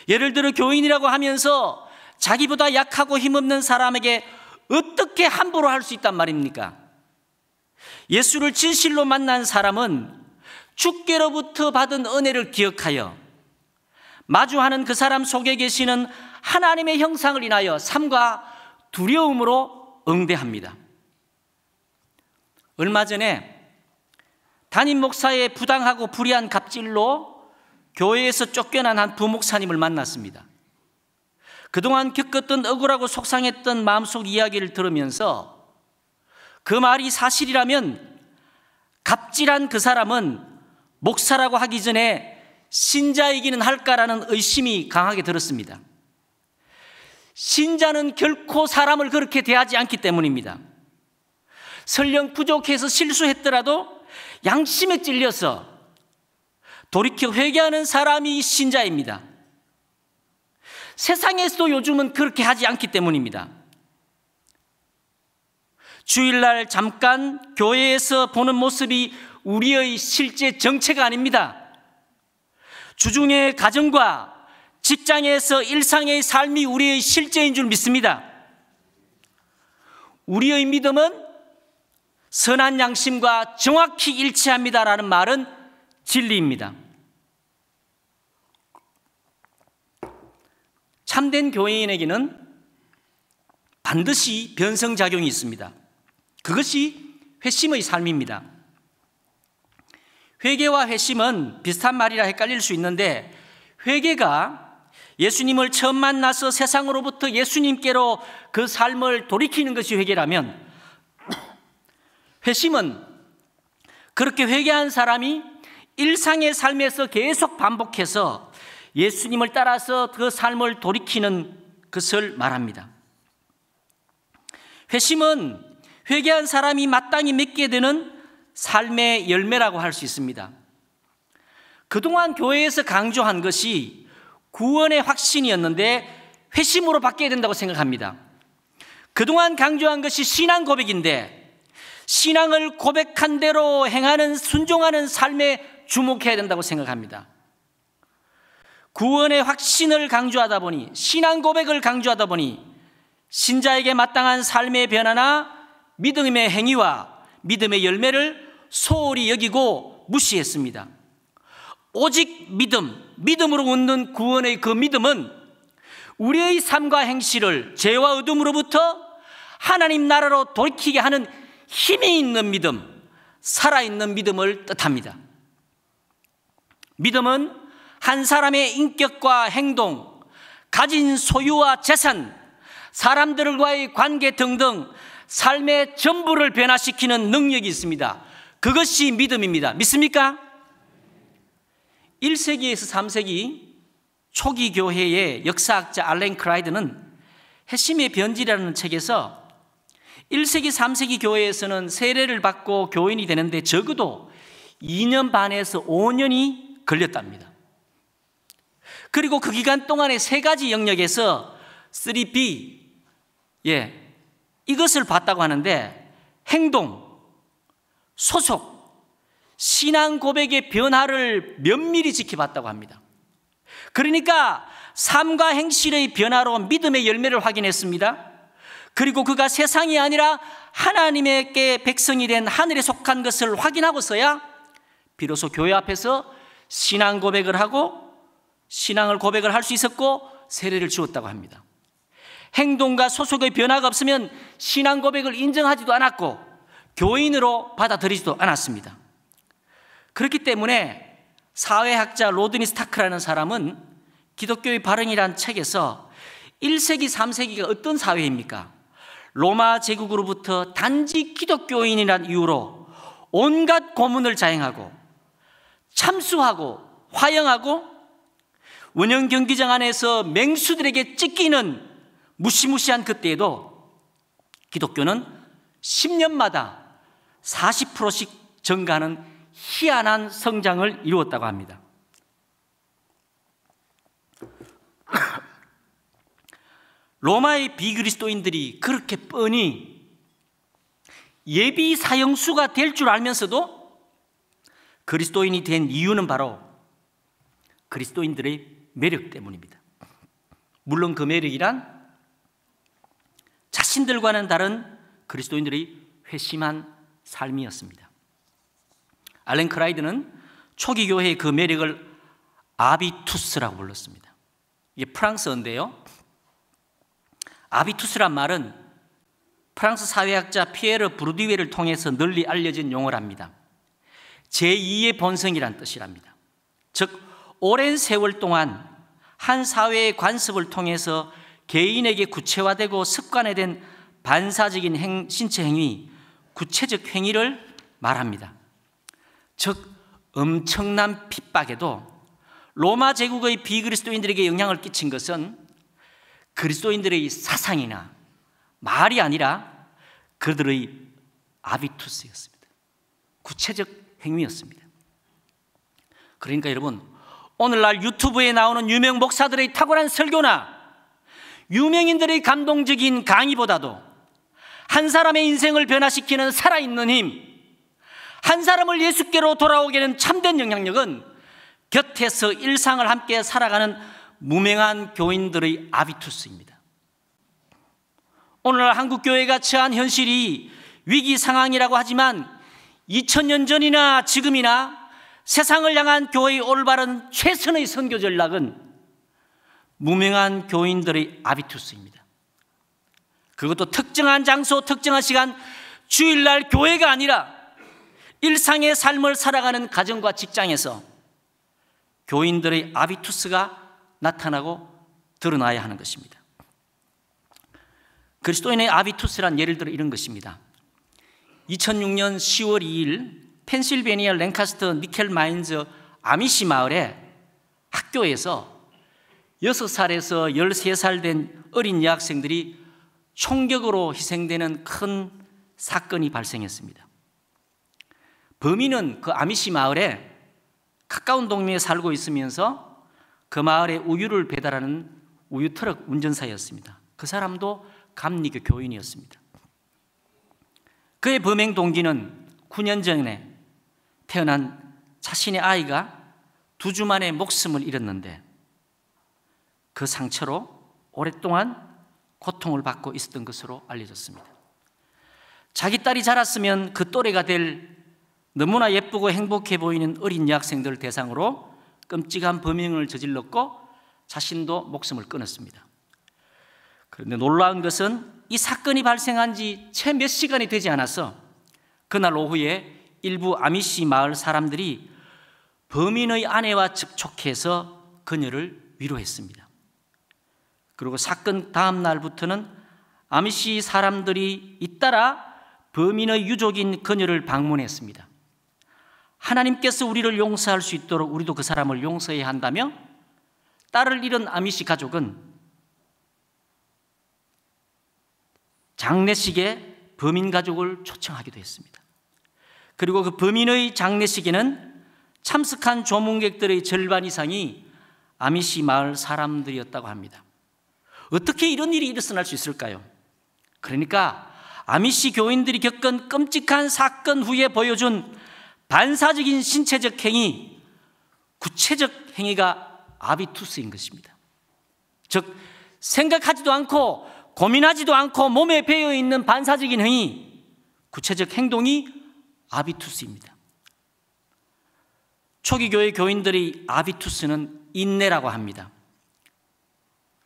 P: 예를 들어 교인이라고 하면서 자기보다 약하고 힘없는 사람에게 어떻게 함부로 할 수 있단 말입니까? 예수를 진실로 만난 사람은 주께로부터 받은 은혜를 기억하여 마주하는 그 사람 속에 계시는 하나님의 형상을 인하여 삶과 두려움으로 응대합니다. 얼마 전에 담임 목사의 부당하고 불의한 갑질로 교회에서 쫓겨난 한 부목사님을 만났습니다. 그동안 겪었던 억울하고 속상했던 마음속 이야기를 들으면서 그 말이 사실이라면 갑질한 그 사람은 목사라고 하기 전에 신자이기는 할까라는 의심이 강하게 들었습니다. 신자는 결코 사람을 그렇게 대하지 않기 때문입니다. 설령 부족해서 실수했더라도 양심에 찔려서 돌이켜 회개하는 사람이 신자입니다. 세상에서도 요즘은 그렇게 하지 않기 때문입니다. 주일날 잠깐 교회에서 보는 모습이 우리의 실제 정체가 아닙니다. 주중의 가정과 직장에서 일상의 삶이 우리의 실제인 줄 믿습니다. 우리의 믿음은 선한 양심과 정확히 일치합니다라는 말은 진리입니다. 참된 교회인에게는 반드시 변성작용이 있습니다. 그것이 회심의 삶입니다. 회개와 회심은 비슷한 말이라 헷갈릴 수 있는데, 회개가 예수님을 처음 만나서 세상으로부터 예수님께로 그 삶을 돌이키는 것이 회개라면, 회심은 그렇게 회개한 사람이 일상의 삶에서 계속 반복해서 예수님을 따라서 그 삶을 돌이키는 것을 말합니다. 회심은 회개한 사람이 마땅히 맺게 되는 삶의 열매라고 할 수 있습니다. 그동안 교회에서 강조한 것이 구원의 확신이었는데 회심으로 바뀌어야 된다고 생각합니다. 그동안 강조한 것이 신앙 고백인데 신앙을 고백한 대로 행하는, 순종하는 삶에 주목해야 된다고 생각합니다. 구원의 확신을 강조하다 보니, 신앙 고백을 강조하다 보니 신자에게 마땅한 삶의 변화나 믿음의 행위와 믿음의 열매를 소홀히 여기고 무시했습니다. 오직 믿음으로 얻는 구원의 그 믿음은 우리의 삶과 행실을 죄와 어둠으로부터 하나님 나라로 돌이키게 하는 힘이 있는 믿음, 살아있는 믿음을 뜻합니다. 믿음은 한 사람의 인격과 행동, 가진 소유와 재산, 사람들과의 관계 등등 삶의 전부를 변화시키는 능력이 있습니다. 그것이 믿음입니다. 믿습니까? 1세기에서 3세기 초기 교회의 역사학자 알렌 크라이드는 회심의 변질이라는 책에서 1세기, 3세기 교회에서는 세례를 받고 교인이 되는데 적어도 2년 반에서 5년이 걸렸답니다. 그리고 그 기간 동안에 3가지 영역에서 3B, 이것을 봤다고 하는데, 행동, 소속, 신앙 고백의 변화를 면밀히 지켜봤다고 합니다. 그러니까 삶과 행실의 변화로 믿음의 열매를 확인했습니다. 그리고 그가 세상이 아니라 하나님께 백성이 된 하늘에 속한 것을 확인하고서야 비로소 교회 앞에서 신앙 고백을 하고 신앙을 고백을 할 수 있었고 세례를 주었다고 합니다. 행동과 소속의 변화가 없으면 신앙 고백을 인정하지도 않았고 교인으로 받아들이지도 않았습니다. 그렇기 때문에 사회학자 로드니 스타크라는 사람은 기독교의 발흥이라는 책에서 1세기, 3세기가 어떤 사회입니까? 로마 제국으로부터 단지 기독교인이라는 이유로 온갖 고문을 자행하고 참수하고 화형하고 원형 경기장 안에서 맹수들에게 찢기는 무시무시한 그때에도 기독교는 10년마다 40%씩 증가하는 희한한 성장을 이루었다고 합니다. 로마의 비그리스도인들이 그렇게 뻔히 예비 사형수가 될 줄 알면서도 그리스도인이 된 이유는 바로 그리스도인들의 매력 때문입니다. 물론 그 매력이란 자신들과는 다른 그리스도인들의 회심한 삶이었습니다. 알렌 크라이드는 초기 교회의 그 매력을 아비투스라고 불렀습니다. 이게 프랑스어인데요, 아비투스란 말은 프랑스 사회학자 피에르 브루디웨를 통해서 널리 알려진 용어랍니다. 제2의 본성이란 뜻이랍니다. 즉 오랜 세월 동안 한 사회의 관습을 통해서 개인에게 구체화되고 습관화된 반사적인 신체 행위, 구체적 행위를 말합니다. 즉 엄청난 핍박에도 로마 제국의 비그리스도인들에게 영향을 끼친 것은 그리스도인들의 사상이나 말이 아니라 그들의 아비투스였습니다. 구체적 행위였습니다. 그러니까 여러분, 오늘날 유튜브에 나오는 유명 목사들의 탁월한 설교나 유명인들의 감동적인 강의보다도 한 사람의 인생을 변화시키는 살아있는 힘, 한 사람을 예수께로 돌아오게 하는 참된 영향력은 곁에서 일상을 함께 살아가는 무명한 교인들의 아비투스입니다. 오늘날 한국교회가 처한 현실이 위기 상황이라고 하지만 2000년 전이나 지금이나 세상을 향한 교회의 올바른 최선의 선교 전략은 무명한 교인들의 아비투스입니다. 그것도 특정한 장소, 특정한 시간, 주일날 교회가 아니라 일상의 삶을 살아가는 가정과 직장에서 교인들의 아비투스가 나타나고 드러나야 하는 것입니다. 그리스도인의 아비투스란 예를 들어 이런 것입니다. 2006년 10월 2일 펜실베니아 랭카스터 니켈 마인즈 아미시 마을에 학교에서 6살에서 13살 된 어린 여학생들이 총격으로 희생되는 큰 사건이 발생했습니다. 범인은 그 아미시 마을에 가까운 동네에 살고 있으면서 그 마을에 우유를 배달하는 우유 트럭 운전사였습니다. 그 사람도 감리교 교인이었습니다. 그의 범행 동기는 9년 전에 태어난 자신의 아이가 2주 만에 목숨을 잃었는데 그 상처로 오랫동안 고통을 받고 있었던 것으로 알려졌습니다. 자기 딸이 자랐으면 그 또래가 될 너무나 예쁘고 행복해 보이는 어린 여학생들 대상으로 끔찍한 범행을 저질렀고 자신도 목숨을 끊었습니다. 그런데 놀라운 것은 이 사건이 발생한 지 채 몇 시간이 되지 않아서 그날 오후에 일부 아미시 마을 사람들이 범인의 아내와 접촉해서 그녀를 위로했습니다. 그리고 사건 다음 날부터는 아미시 사람들이 잇따라 범인의 유족인 그녀를 방문했습니다. 하나님께서 우리를 용서할 수 있도록 우리도 그 사람을 용서해야 한다며 딸을 잃은 아미시 가족은 장례식에 범인 가족을 초청하기도 했습니다. 그리고 그 범인의 장례식에는 참석한 조문객들의 절반 이상이 아미시 마을 사람들이었다고 합니다. 어떻게 이런 일이 일어날 수 있을까요? 그러니까 아미시 교인들이 겪은 끔찍한 사건 후에 보여준 반사적인 신체적 행위, 구체적 행위가 아비투스인 것입니다. 즉 생각하지도 않고 고민하지도 않고 몸에 배어있는 반사적인 행위, 구체적 행동이 아비투스입니다. 초기 교회 교인들의 아비투스는 인내라고 합니다.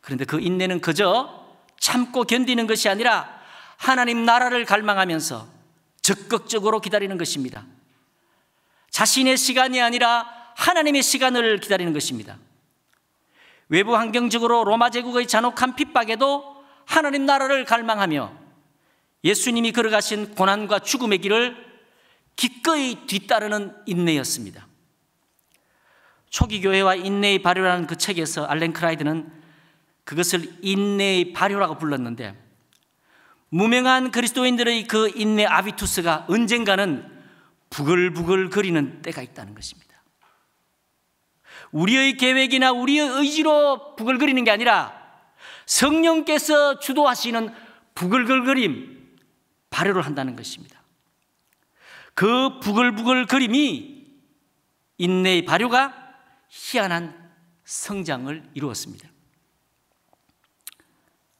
P: 그런데 그 인내는 그저 참고 견디는 것이 아니라 하나님 나라를 갈망하면서 적극적으로 기다리는 것입니다. 자신의 시간이 아니라 하나님의 시간을 기다리는 것입니다. 외부 환경적으로 로마 제국의 잔혹한 핍박에도 하나님 나라를 갈망하며 예수님이 걸어가신 고난과 죽음의 길을 기꺼이 뒤따르는 인내였습니다. 초기 교회와 인내의 발효라는 그 책에서 알렌 크라이드는 그것을 인내의 발효라고 불렀는데 무명한 그리스도인들의 그 인내 아비투스가 언젠가는 부글부글 거리는 때가 있다는 것입니다. 우리의 계획이나 우리의 의지로 부글거리는 게 아니라 성령께서 주도하시는 부글부글거림, 발효를 한다는 것입니다. 그 부글부글거림이 인내의 발효가 희한한 성장을 이루었습니다.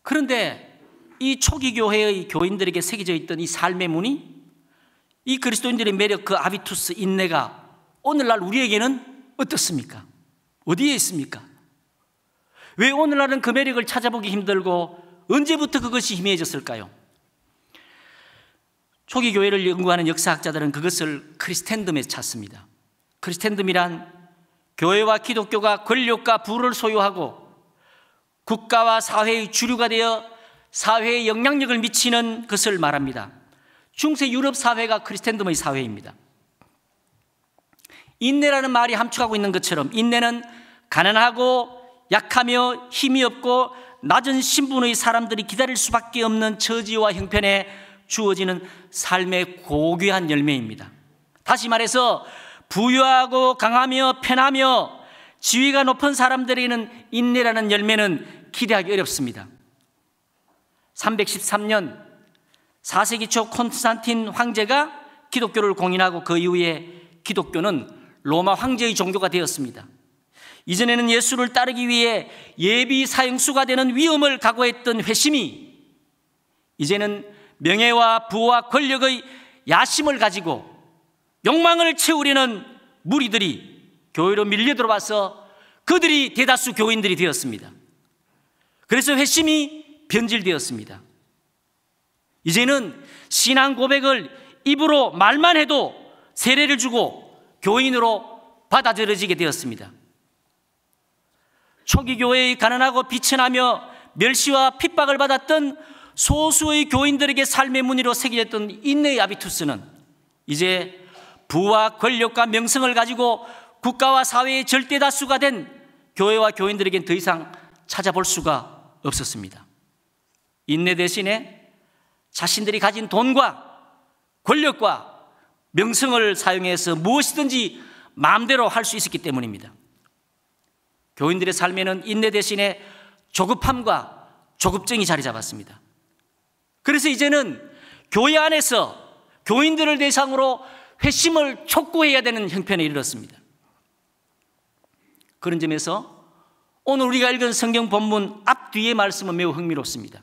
P: 그런데 이 초기 교회의 교인들에게 새겨져 있던 이 삶의 문이, 이 그리스도인들의 매력, 그 아비투스 인내가 오늘날 우리에게는 어떻습니까? 어디에 있습니까? 왜 오늘날은 그 매력을 찾아보기 힘들고 언제부터 그것이 희미해졌을까요? 초기 교회를 연구하는 역사학자들은 그것을 크리스텐덤에 찾습니다. 크리스텐덤이란 교회와 기독교가 권력과 부를 소유하고 국가와 사회의 주류가 되어 사회에 영향력을 미치는 것을 말합니다. 중세 유럽 사회가 크리스텐덤의 사회입니다. 인내라는 말이 함축하고 있는 것처럼 인내는 가난하고 약하며 힘이 없고 낮은 신분의 사람들이 기다릴 수밖에 없는 처지와 형편에 주어지는 삶의 고귀한 열매입니다. 다시 말해서 부유하고 강하며 편하며 지위가 높은 사람들에게는 인내라는 열매는 기대하기 어렵습니다. 313년 4세기 초 콘스탄틴 황제가 기독교를 공인하고 그 이후에 기독교는 로마 황제의 종교가 되었습니다. 이전에는 예수를 따르기 위해 예비 사형수가 되는 위험을 각오했던 회심이 이제는 명예와 부와 권력의 야심을 가지고 욕망을 채우려는 무리들이 교회로 밀려 들어와서 그들이 대다수 교인들이 되었습니다. 그래서 회심이 변질되었습니다. 이제는 신앙 고백을 입으로 말만 해도 세례를 주고 교인으로 받아들여지게 되었습니다. 초기 교회의 가난하고 비천하며 멸시와 핍박을 받았던 소수의 교인들에게 삶의 무늬로 새겨졌던 인내의 아비투스는 이제 부와 권력과 명성을 가지고 국가와 사회의 절대다수가 된 교회와 교인들에겐 더 이상 찾아볼 수가 없었습니다. 인내 대신에 자신들이 가진 돈과 권력과 명성을 사용해서 무엇이든지 마음대로 할 수 있었기 때문입니다. 교인들의 삶에는 인내 대신에 조급함과 조급증이 자리 잡았습니다. 그래서 이제는 교회 안에서 교인들을 대상으로 회심을 촉구해야 되는 형편에 이르렀습니다. 그런 점에서 오늘 우리가 읽은 성경 본문 앞뒤의 말씀은 매우 흥미롭습니다.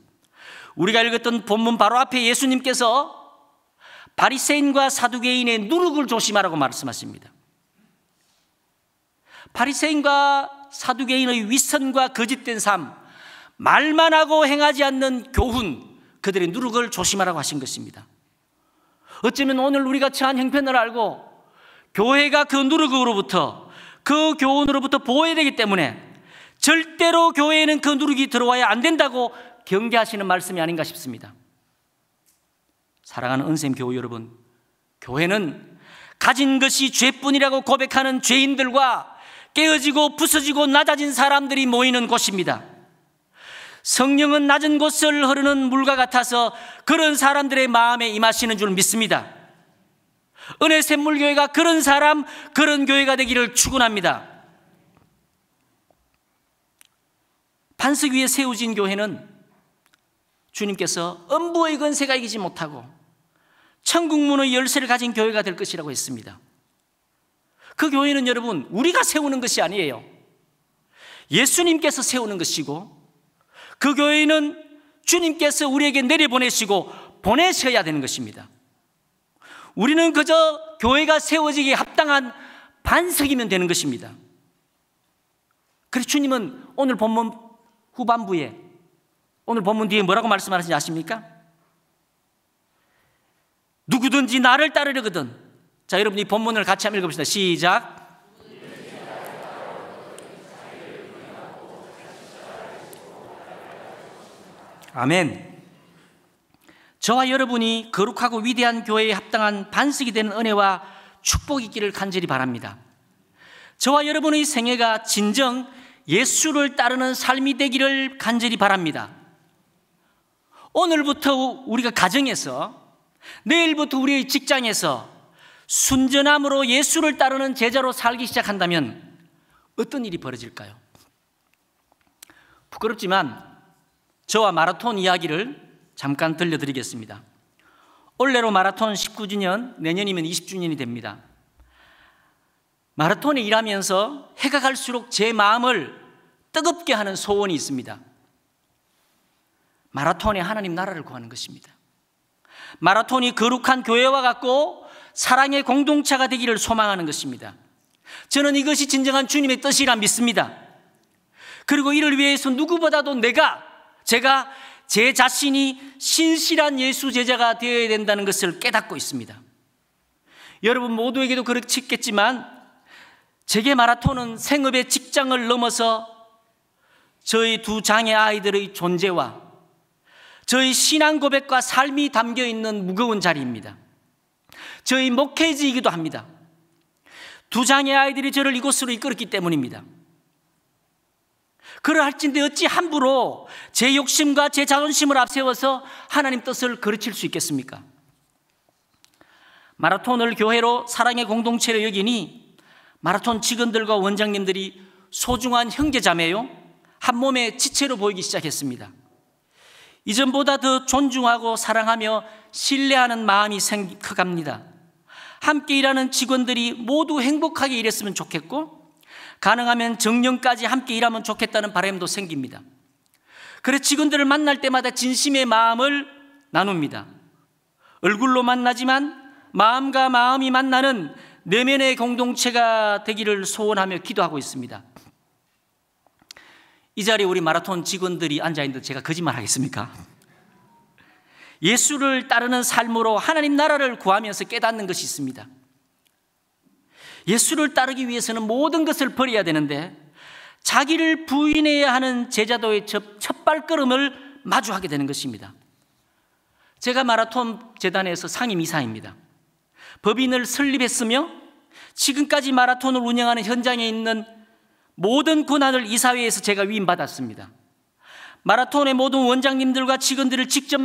P: 우리가 읽었던 본문 바로 앞에 예수님께서 바리새인과 사두개인의 누룩을 조심하라고 말씀하십니다. 바리새인과 사두개인의 위선과 거짓된 삶, 말만 하고 행하지 않는 교훈, 그들의 누룩을 조심하라고 하신 것입니다. 어쩌면 오늘 우리가 처한 형편을 알고 교회가 그 누룩으로부터, 그 교훈으로부터 보호해야 되기 때문에 절대로 교회에는 그 누룩이 들어와야 안 된다고 경계하시는 말씀이 아닌가 싶습니다. 사랑하는 은샘 교우 여러분, 교회는 가진 것이 죄뿐이라고 고백하는 죄인들과 깨어지고 부서지고 낮아진 사람들이 모이는 곳입니다. 성령은 낮은 곳을 흐르는 물과 같아서 그런 사람들의 마음에 임하시는 줄 믿습니다. 은혜 샘물교회가 그런 사람, 그런 교회가 되기를 축원합니다. 반석 위에 세워진 교회는 주님께서 음부의 권세가 이기지 못하고 천국 문의 열쇠를 가진 교회가 될 것이라고 했습니다. 그 교회는 여러분, 우리가 세우는 것이 아니에요. 예수님께서 세우는 것이고, 그 교회는 주님께서 우리에게 내려보내시고 보내셔야 되는 것입니다. 우리는 그저 교회가 세워지기에 합당한 반석이면 되는 것입니다. 그래서 주님은 오늘 본문 후반부에, 오늘 본문 뒤에 뭐라고 말씀하시는지 아십니까? 누구든지 나를 따르려거든. 자, 여러분 이 본문을 같이 한번 읽어봅시다. 시작. 아멘. 저와 여러분이 거룩하고 위대한 교회에 합당한 반석이 되는 은혜와 축복이 있기를 간절히 바랍니다. 저와 여러분의 생애가 진정 예수를 따르는 삶이 되기를 간절히 바랍니다. 오늘부터 우리가 가정에서, 내일부터 우리의 직장에서 순전함으로 예수를 따르는 제자로 살기 시작한다면 어떤 일이 벌어질까요? 부끄럽지만 저와 마라톤 이야기를 잠깐 들려드리겠습니다. 올해로 마라톤 19주년, 내년이면 20주년이 됩니다. 마라톤에 일하면서 해가 갈수록 제 마음을 뜨겁게 하는 소원이 있습니다. 마라톤에 하나님 나라를 구하는 것입니다. 마라톤이 거룩한 교회와 같고 사랑의 공동체가 되기를 소망하는 것입니다. 저는 이것이 진정한 주님의 뜻이라 믿습니다. 그리고 이를 위해서 누구보다도 제가 제 자신이 신실한 예수 제자가 되어야 된다는 것을 깨닫고 있습니다. 여러분 모두에게도 그렇겠지만 제게 마라톤은 생업의 직장을 넘어서 저희 두 장애 아이들의 존재와 저희 신앙 고백과 삶이 담겨 있는 무거운 자리입니다. 저희 목회지이기도 합니다. 두 장애 아이들이 저를 이곳으로 이끌었기 때문입니다. 그러할진데 어찌 함부로 제 욕심과 제 자존심을 앞세워서 하나님 뜻을 거르칠 수 있겠습니까? 마라톤을 교회로 사랑의 공동체로 여기니 마라톤 직원들과 원장님들이 소중한 형제자매요, 한 몸의 지체로 보이기 시작했습니다. 이전보다 더 존중하고 사랑하며 신뢰하는 마음이 커갑니다. 함께 일하는 직원들이 모두 행복하게 일했으면 좋겠고 가능하면 정년까지 함께 일하면 좋겠다는 바람도 생깁니다. 그래서 직원들을 만날 때마다 진심의 마음을 나눕니다. 얼굴로 만나지만 마음과 마음이 만나는 내면의 공동체가 되기를 소원하며 기도하고 있습니다. 이 자리에 우리 마라톤 직원들이 앉아있는데 제가 거짓말하겠습니까? 예수를 따르는 삶으로 하나님 나라를 구하면서 깨닫는 것이 있습니다. 예수를 따르기 위해서는 모든 것을 버려야 되는데 자기를 부인해야 하는 제자도의 첫 발걸음을 마주하게 되는 것입니다. 제가 마라톤 재단에서 상임이사입니다. 법인을 설립했으며 지금까지 마라톤을 운영하는 현장에 있는 모든 권한을 이사회에서 제가 위임받았습니다. 마라톤의 모든 원장님들과 직원들을 직접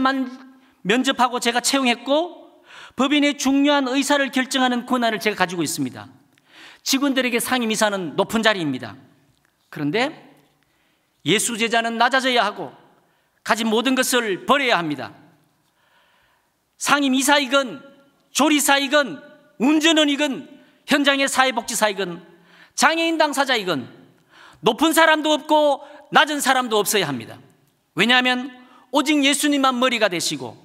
P: 면접하고 제가 채용했고 법인의 중요한 의사를 결정하는 권한을 제가 가지고 있습니다. 직원들에게 상임이사는 높은 자리입니다. 그런데 예수 제자는 낮아져야 하고 가진 모든 것을 버려야 합니다. 상임이사이건 조리사이건 운전원이건 현장의 사회복지사이건 장애인 당사자이건 높은 사람도 없고 낮은 사람도 없어야 합니다. 왜냐하면 오직 예수님만 머리가 되시고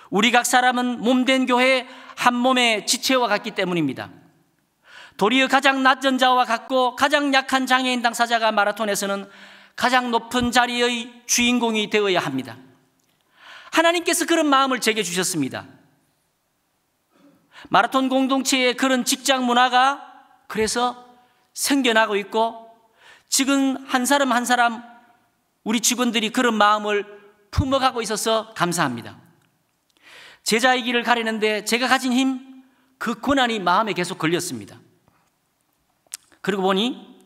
P: 우리 각 사람은 몸된 교회 한 몸의 지체와 같기 때문입니다. 도리어 가장 낮은 자와 같고 가장 약한 장애인 당사자가 마라톤에서는 가장 높은 자리의 주인공이 되어야 합니다. 하나님께서 그런 마음을 제게 주셨습니다. 마라톤 공동체의 그런 직장 문화가 그래서 생겨나고 있고 지금 한 사람 한 사람 우리 직원들이 그런 마음을 품어가고 있어서 감사합니다. 제자의 길을 가리는데 제가 가진 힘, 그 권한이 마음에 계속 걸렸습니다. 그러고 보니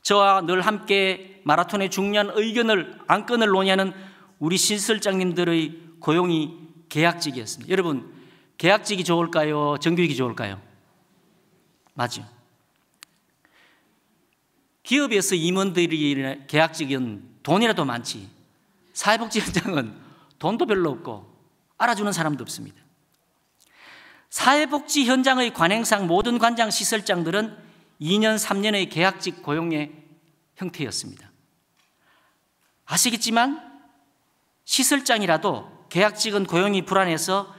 P: 저와 늘 함께 마라톤의 중요한 의견을 안건을 논의하는 우리 신설장님들의 고용이 계약직이었습니다. 여러분, 계약직이 좋을까요? 정규직이 좋을까요? 맞죠? 기업에서 임원들이 계약직은 돈이라도 많지 사회복지 현장은 돈도 별로 없고 알아주는 사람도 없습니다. 사회복지 현장의 관행상 모든 관장 시설장들은 2년, 3년의 계약직 고용의 형태였습니다. 아시겠지만 시설장이라도 계약직은 고용이 불안해서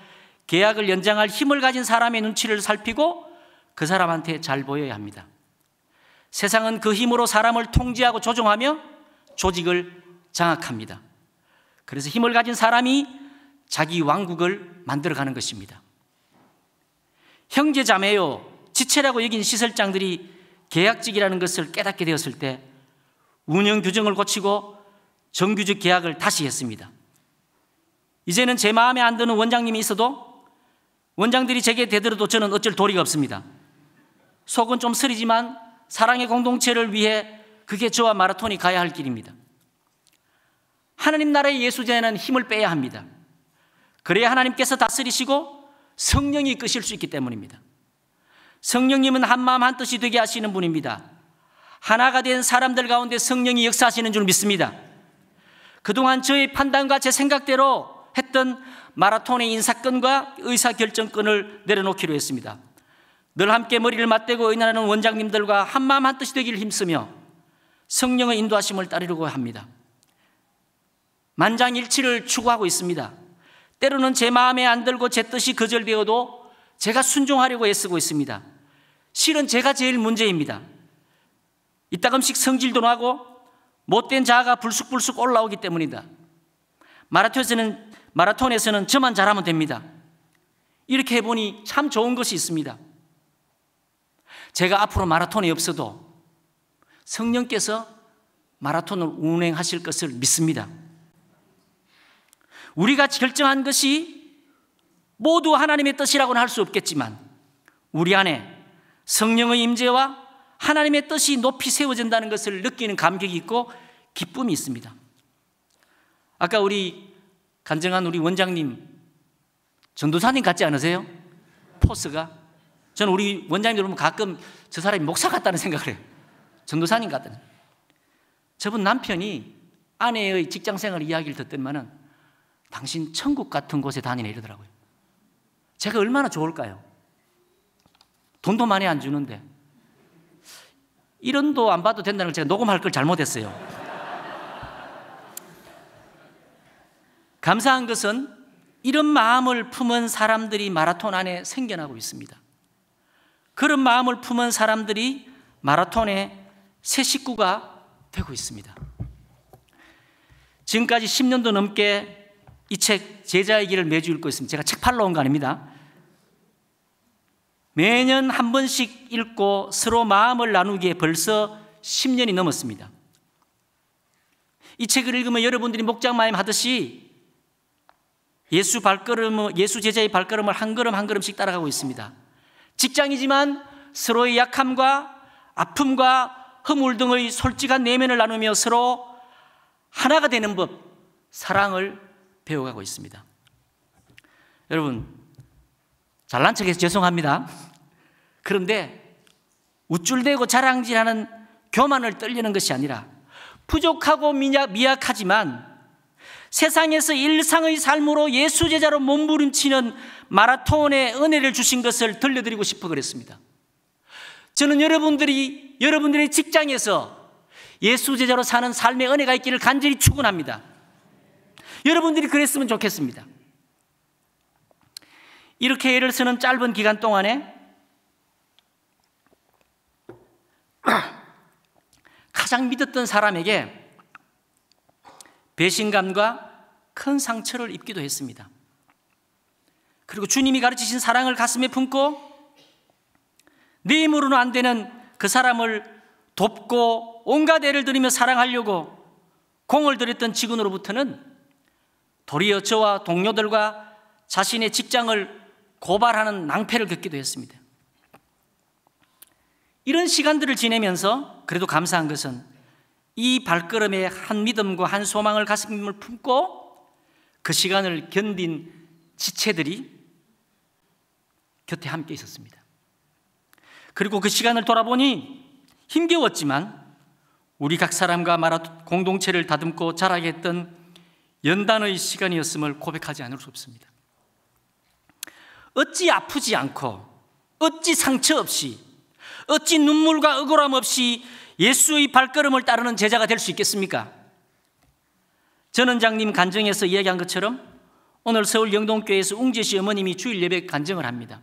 P: 계약을 연장할 힘을 가진 사람의 눈치를 살피고 그 사람한테 잘 보여야 합니다. 세상은 그 힘으로 사람을 통제하고 조종하며 조직을 장악합니다. 그래서 힘을 가진 사람이 자기 왕국을 만들어가는 것입니다. 형제자매요, 지체라고 여긴 시설장들이 계약직이라는 것을 깨닫게 되었을 때 운영 규정을 고치고 정규직 계약을 다시 했습니다. 이제는 제 마음에 안 드는 원장님이 있어도 원장들이 제게 대들어도 저는 어쩔 도리가 없습니다. 속은 좀 쓰리지만 사랑의 공동체를 위해 그게 저와 마라톤이 가야 할 길입니다. 하나님 나라의 예수제에는 힘을 빼야 합니다. 그래야 하나님께서 다스리시고 성령이 이끄실 수 있기 때문입니다. 성령님은 한마음 한뜻이 되게 하시는 분입니다. 하나가 된 사람들 가운데 성령이 역사하시는 줄 믿습니다. 그동안 저의 판단과 제 생각대로 했던 마라톤의 인사권과 의사결정권을 내려놓기로 했습니다. 늘 함께 머리를 맞대고 의논하는 원장님들과 한마음 한뜻이 되기를 힘쓰며 성령의 인도하심을 따르려고 합니다. 만장일치를 추구하고 있습니다. 때로는 제 마음에 안 들고 제 뜻이 거절되어도 제가 순종하려고 애쓰고 있습니다. 실은 제가 제일 문제입니다. 이따금씩 성질도 나고 못된 자아가 불쑥불쑥 올라오기 때문이다. 마라톤에서는 저만 잘하면 됩니다. 이렇게 해보니 참 좋은 것이 있습니다. 제가 앞으로 마라톤이 없어도 성령께서 마라톤을 운행하실 것을 믿습니다. 우리가 결정한 것이 모두 하나님의 뜻이라고는 할 수 없겠지만 우리 안에 성령의 임재와 하나님의 뜻이 높이 세워진다는 것을 느끼는 감격이 있고 기쁨이 있습니다. 아까 우리 간증한 우리 원장님 전도사님 같지 않으세요? 포스가. 저는 우리 원장님들 보면 가끔 저 사람이 목사 같다는 생각을 해요. 전도사님 같다는. 저분 남편이 아내의 직장생활 이야기를 듣더니만은 당신 천국 같은 곳에 다니네 이러더라고요. 제가 얼마나 좋을까요? 돈도 많이 안 주는데 1원도 안 받아도 된다는 걸 제가 녹음할 걸 잘못했어요. 감사한 것은 이런 마음을 품은 사람들이 마라톤 안에 생겨나고 있습니다. 그런 마음을 품은 사람들이 마라톤의 새 식구가 되고 있습니다. 지금까지 10년도 넘게 이 책 제자의 길을 매주 읽고 있습니다. 제가 책 팔러 온 거 아닙니다. 매년 한 번씩 읽고 서로 마음을 나누기에 벌써 10년이 넘었습니다. 이 책을 읽으면 여러분들이 목장마임 하듯이 예수 제자의 발걸음을 한 걸음 한 걸음씩 따라가고 있습니다. 직장이지만 서로의 약함과 아픔과 허물 등의 솔직한 내면을 나누며 서로 하나가 되는 법, 사랑을 배워가고 있습니다. 여러분, 잘난 척해서 죄송합니다. 그런데 우쭐대고 자랑질하는 교만을 떨리는 것이 아니라 부족하고 미약하지만 세상에서 일상의 삶으로 예수 제자로 몸부림치는 마라톤의 은혜를 주신 것을 들려드리고 싶어 그랬습니다. 저는 여러분들의 직장에서 예수 제자로 사는 삶의 은혜가 있기를 간절히 축원합니다. 여러분들이 그랬으면 좋겠습니다. 이렇게 애를 쓰는 짧은 기간 동안에 가장 믿었던 사람에게 배신감과 큰 상처를 입기도 했습니다. 그리고 주님이 가르치신 사랑을 가슴에 품고 내 힘으로는 안 되는 그 사람을 돕고 온갖 애를 들이며 사랑하려고 공을 들였던 직원으로부터는 도리어 저와 동료들과 자신의 직장을 고발하는 낭패를 겪기도 했습니다. 이런 시간들을 지내면서 그래도 감사한 것은 이 발걸음에 한 믿음과 한 소망을 가슴을 품고 그 시간을 견딘 지체들이 곁에 함께 있었습니다. 그리고 그 시간을 돌아보니 힘겨웠지만 우리 각 사람과 마라톤 공동체를 다듬고 자라게 했던 연단의 시간이었음을 고백하지 않을 수 없습니다. 어찌 아프지 않고 어찌 상처 없이 어찌 눈물과 억울함 없이 예수의 발걸음을 따르는 제자가 될 수 있겠습니까? 전원장님 간증에서 이야기한 것처럼 오늘 서울 영동교회에서 웅재씨 어머님이 주일 예배 간증을 합니다.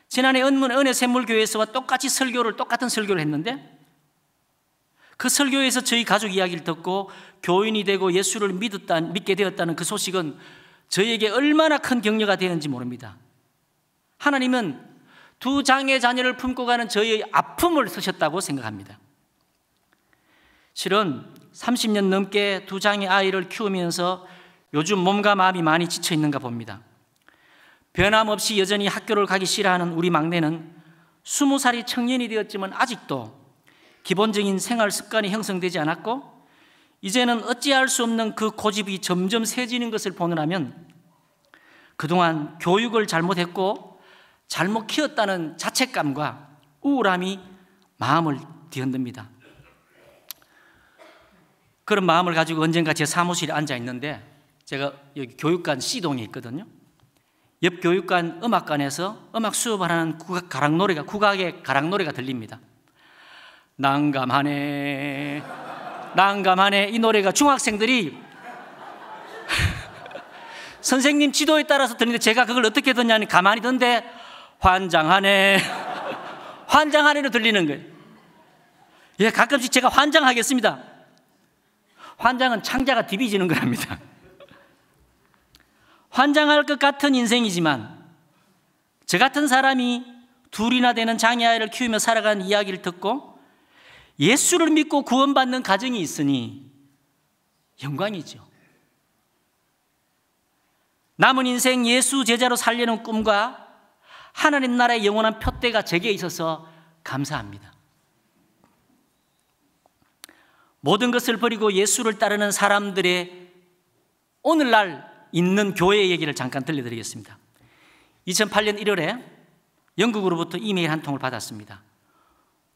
P: 지난해 은혜 샘물교회에서와 똑같은 설교를 했는데 그 설교에서 저희 가족 이야기를 듣고 교인이 되고 예수를 믿게 되었다는 그 소식은 저에게 얼마나 큰 격려가 되는지 모릅니다. 하나님은 두 장의 자녀를 품고 가는 저의 아픔을 쓰셨다고 생각합니다. 실은 30년 넘게 두 장의 아이를 키우면서 요즘 몸과 마음이 많이 지쳐 있는가 봅니다. 변함없이 여전히 학교를 가기 싫어하는 우리 막내는 20살이 청년이 되었지만 아직도 기본적인 생활 습관이 형성되지 않았고 이제는 어찌할 수 없는 그 고집이 점점 세지는 것을 보느라면 그동안 교육을 잘못했고 잘못 키웠다는 자책감과 우울함이 마음을 뒤흔듭니다. 그런 마음을 가지고 언젠가 제 사무실에 앉아 있는데 제가 여기 교육관 C동에 있거든요. 옆 교육관 음악관에서 음악 수업을 하는 국악의 가락노래가 들립니다. 난감하네 난감하네. 이 노래가 중학생들이 선생님 지도에 따라서 듣는데 제가 그걸 어떻게 듣냐니 가만히 듣는데 환장하네 환장하네로 들리는 거예요. 예, 가끔씩 제가 환장하겠습니다. 환장은 창자가 디비지는 거랍니다. 환장할 것 같은 인생이지만 저 같은 사람이 둘이나 되는 장애아이를 키우며 살아가는 이야기를 듣고 예수를 믿고 구원받는 가정이 있으니 영광이죠. 남은 인생 예수 제자로 살려는 꿈과 하나님 나라의 영원한 표대가 제게 있어서 감사합니다. 모든 것을 버리고 예수를 따르는 사람들의 오늘날 있는 교회의 얘기를 잠깐 들려드리겠습니다. 2008년 1월에 영국으로부터 이메일 한 통을 받았습니다.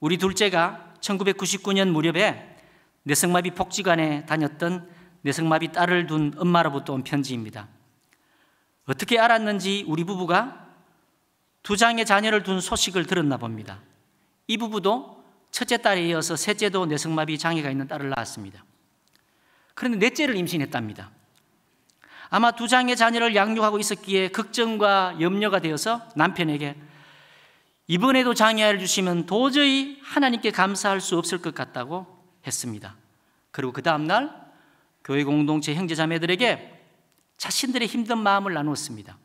P: 우리 둘째가 1999년 무렵에 뇌성마비 복지관에 다녔던 뇌성마비 딸을 둔 엄마로부터 온 편지입니다. 어떻게 알았는지 우리 부부가 두 장의 자녀를 둔 소식을 들었나 봅니다. 이 부부도 첫째 딸에 이어서 셋째도 뇌성마비 장애가 있는 딸을 낳았습니다. 그런데 넷째를 임신했답니다. 아마 2장의 자녀를 양육하고 있었기에 걱정과 염려가 되어서 남편에게 이번에도 장애아를 주시면 도저히 하나님께 감사할 수 없을 것 같다고 했습니다. 그리고 그 다음날 교회 공동체 형제자매들에게 자신들의 힘든 마음을 나누었습니다.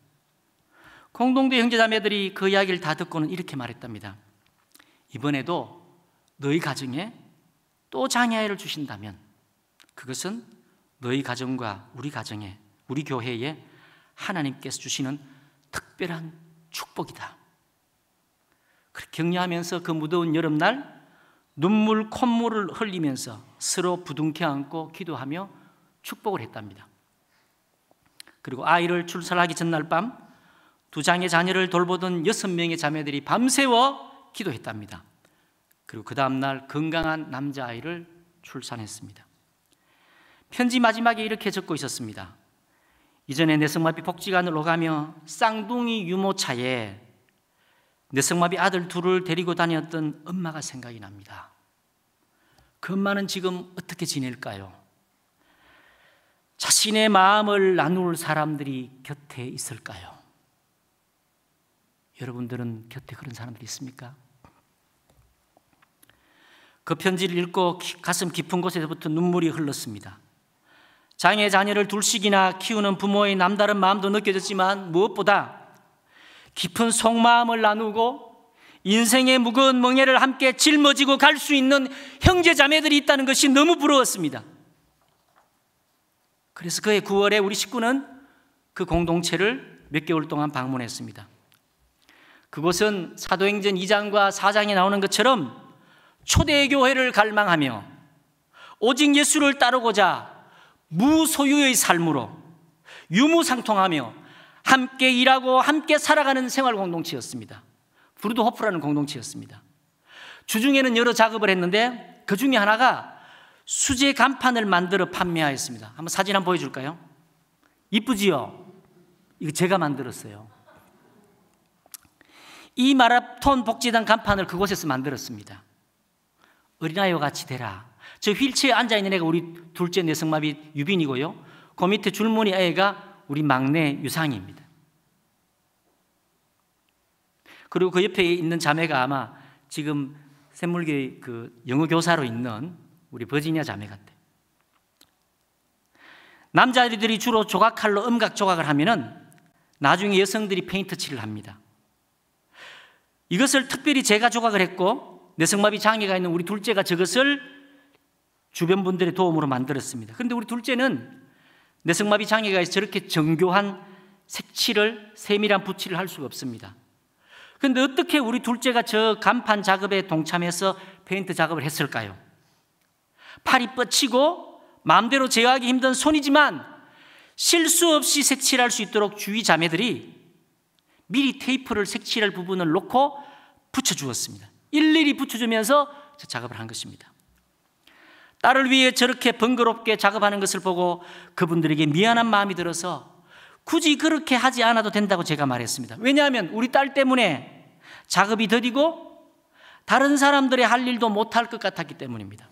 P: 공동체 형제자매들이 그 이야기를 다 듣고는 이렇게 말했답니다. 이번에도 너희 가정에 또 장애아를 주신다면 그것은 너희 가정과 우리 가정에, 우리 교회에 하나님께서 주시는 특별한 축복이다. 그렇게 격려하면서 그 무더운 여름날 눈물 콧물을 흘리면서 서로 부둥켜 안고 기도하며 축복을 했답니다. 그리고 아이를 출산하기 전날 밤 2장의 자녀를 돌보던 6명의 자매들이 밤새워 기도했답니다. 그리고 그 다음날 건강한 남자아이를 출산했습니다. 편지 마지막에 이렇게 적고 있었습니다. 이전에 뇌성마비 복지관을 오가며 쌍둥이 유모차에 뇌성마비 아들 둘을 데리고 다녔던 엄마가 생각이 납니다. 그 엄마는 지금 어떻게 지낼까요? 자신의 마음을 나눌 사람들이 곁에 있을까요? 여러분들은 곁에 그런 사람들이 있습니까? 그 편지를 읽고 가슴 깊은 곳에서부터 눈물이 흘렀습니다. 장애 자녀를 둘씩이나 키우는 부모의 남다른 마음도 느껴졌지만 무엇보다 깊은 속마음을 나누고 인생의 무거운 멍에를 함께 짊어지고 갈 수 있는 형제 자매들이 있다는 것이 너무 부러웠습니다. 그래서 그해 9월에 우리 식구는 그 공동체를 몇 개월 동안 방문했습니다. 그곳은 사도행전 2장과 4장에 나오는 것처럼 초대교회를 갈망하며 오직 예수를 따르고자 무소유의 삶으로 유무상통하며 함께 일하고 함께 살아가는 생활 공동체였습니다. 브루드 호프라는 공동체였습니다. 주중에는 여러 작업을 했는데 그 중에 하나가 수제 간판을 만들어 판매하였습니다. 한번 사진 한번 보여줄까요? 이쁘지요? 이거 제가 만들었어요. 이 마라톤 복지단 간판을 그곳에서 만들었습니다. 어린아이와 같이 되라. 저 휠체어에 앉아있는 애가 우리 둘째 뇌성마비 유빈이고요. 그 밑에 줄무늬 애가 우리 막내 유상입니다. 그리고 그 옆에 있는 자매가 아마 지금 샘물교회 그 영어 교사로 있는 우리 버지니아 자매 같아요. 남자들이 주로 조각칼로 음각 조각을 하면은 나중에 여성들이 페인트 칠을 합니다. 이것을 특별히 제가 조각을 했고 뇌성마비 장애가 있는 우리 둘째가 저것을 주변 분들의 도움으로 만들었습니다. 그런데 우리 둘째는 뇌성마비 장애가 있어서 저렇게 정교한 색칠을, 세밀한 붓칠을 할 수가 없습니다. 그런데 어떻게 우리 둘째가 저 간판 작업에 동참해서 페인트 작업을 했을까요? 팔이 뻗치고 마음대로 제어하기 힘든 손이지만 실수 없이 색칠할 수 있도록 주위 자매들이 미리 테이프를 색칠할 부분을 놓고 붙여주었습니다. 일일이 붙여주면서 저 작업을 한 것입니다. 딸을 위해 저렇게 번거롭게 작업하는 것을 보고 그분들에게 미안한 마음이 들어서 굳이 그렇게 하지 않아도 된다고 제가 말했습니다. 왜냐하면 우리 딸 때문에 작업이 더디고 다른 사람들의 할 일도 못할 것 같았기 때문입니다.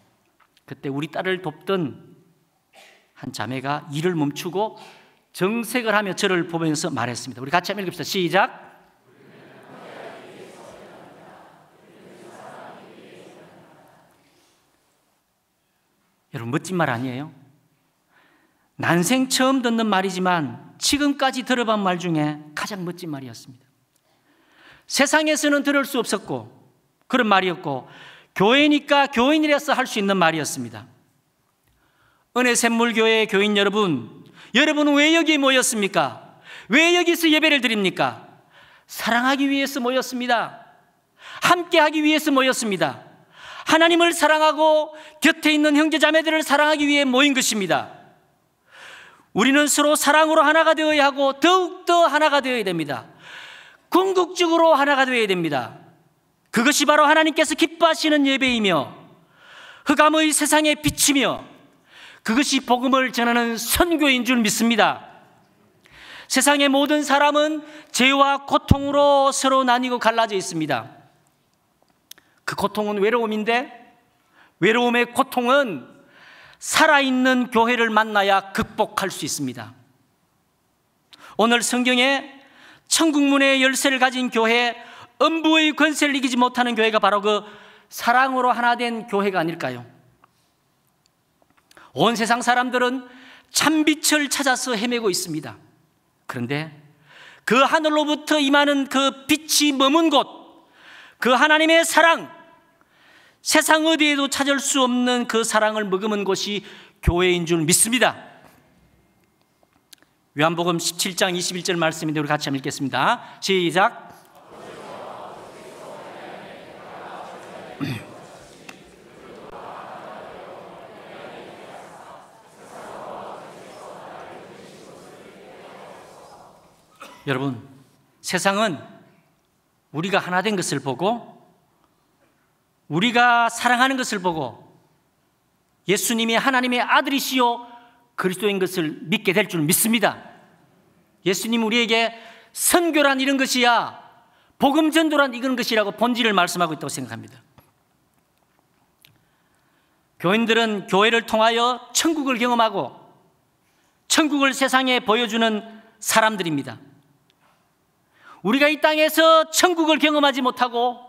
P: 그때 우리 딸을 돕던 한 자매가 일을 멈추고 정색을 하며 저를 보면서 말했습니다. 우리 같이 한번 읽읍시다. 시작. 여러분 멋진 말 아니에요? 난생 처음 듣는 말이지만 지금까지 들어본 말 중에 가장 멋진 말이었습니다. 세상에서는 들을 수 없었고 그런 말이었고 교회니까 교인이라서 할 수 있는 말이었습니다. 은혜샘물교회 교인 여러분, 여러분은 왜 여기 모였습니까? 왜 여기서 예배를 드립니까? 사랑하기 위해서 모였습니다. 함께하기 위해서 모였습니다. 하나님을 사랑하고 곁에 있는 형제자매들을 사랑하기 위해 모인 것입니다. 우리는 서로 사랑으로 하나가 되어야 하고 더욱더 하나가 되어야 됩니다. 궁극적으로 하나가 되어야 됩니다. 그것이 바로 하나님께서 기뻐하시는 예배이며 흑암의 세상에 비치며 그것이 복음을 전하는 선교인 줄 믿습니다. 세상의 모든 사람은 죄와 고통으로 서로 나뉘고 갈라져 있습니다. 그 고통은 외로움인데 외로움의 고통은 살아있는 교회를 만나야 극복할 수 있습니다. 오늘 성경에 천국문의 열쇠를 가진 교회, 음부의 권세를 이기지 못하는 교회가 바로 그 사랑으로 하나 된 교회가 아닐까요? 온 세상 사람들은 참빛을 찾아서 헤매고 있습니다. 그런데 그 하늘로부터 임하는 그 빛이 머문 곳, 그 하나님의 사랑, 세상 어디에도 찾을 수 없는 그 사랑을 머금은 곳이 교회인 줄 믿습니다. 요한복음 17장 21절 말씀인데 우리 같이 한번 읽겠습니다. 시작. 여러분, 세상은 우리가 하나 된 것을 보고, 우리가 사랑하는 것을 보고, 예수님이 하나님의 아들이시요 그리스도인 것을 믿게 될 줄 믿습니다. 예수님 우리에게 선교란 이런 것이야, 복음 전도란 이런 것이라고 본질을 말씀하고 있다고 생각합니다. 교인들은 교회를 통하여 천국을 경험하고 천국을 세상에 보여주는 사람들입니다. 우리가 이 땅에서 천국을 경험하지 못하고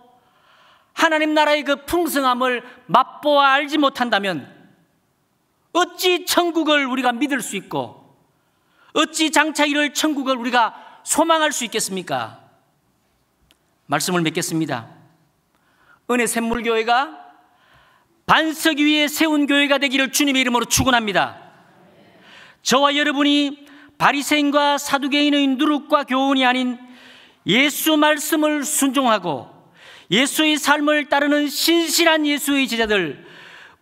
P: 하나님 나라의 그 풍성함을 맛보아 알지 못한다면 어찌 천국을 우리가 믿을 수 있고 어찌 장차 이룰 천국을 우리가 소망할 수 있겠습니까? 말씀을 맺겠습니다. 은혜 샘물교회가 반석 위에 세운 교회가 되기를 주님의 이름으로 축원합니다. 저와 여러분이 바리새인과 사두개인의 누룩과 교훈이 아닌 예수 말씀을 순종하고 예수의 삶을 따르는 신실한 예수의 제자들,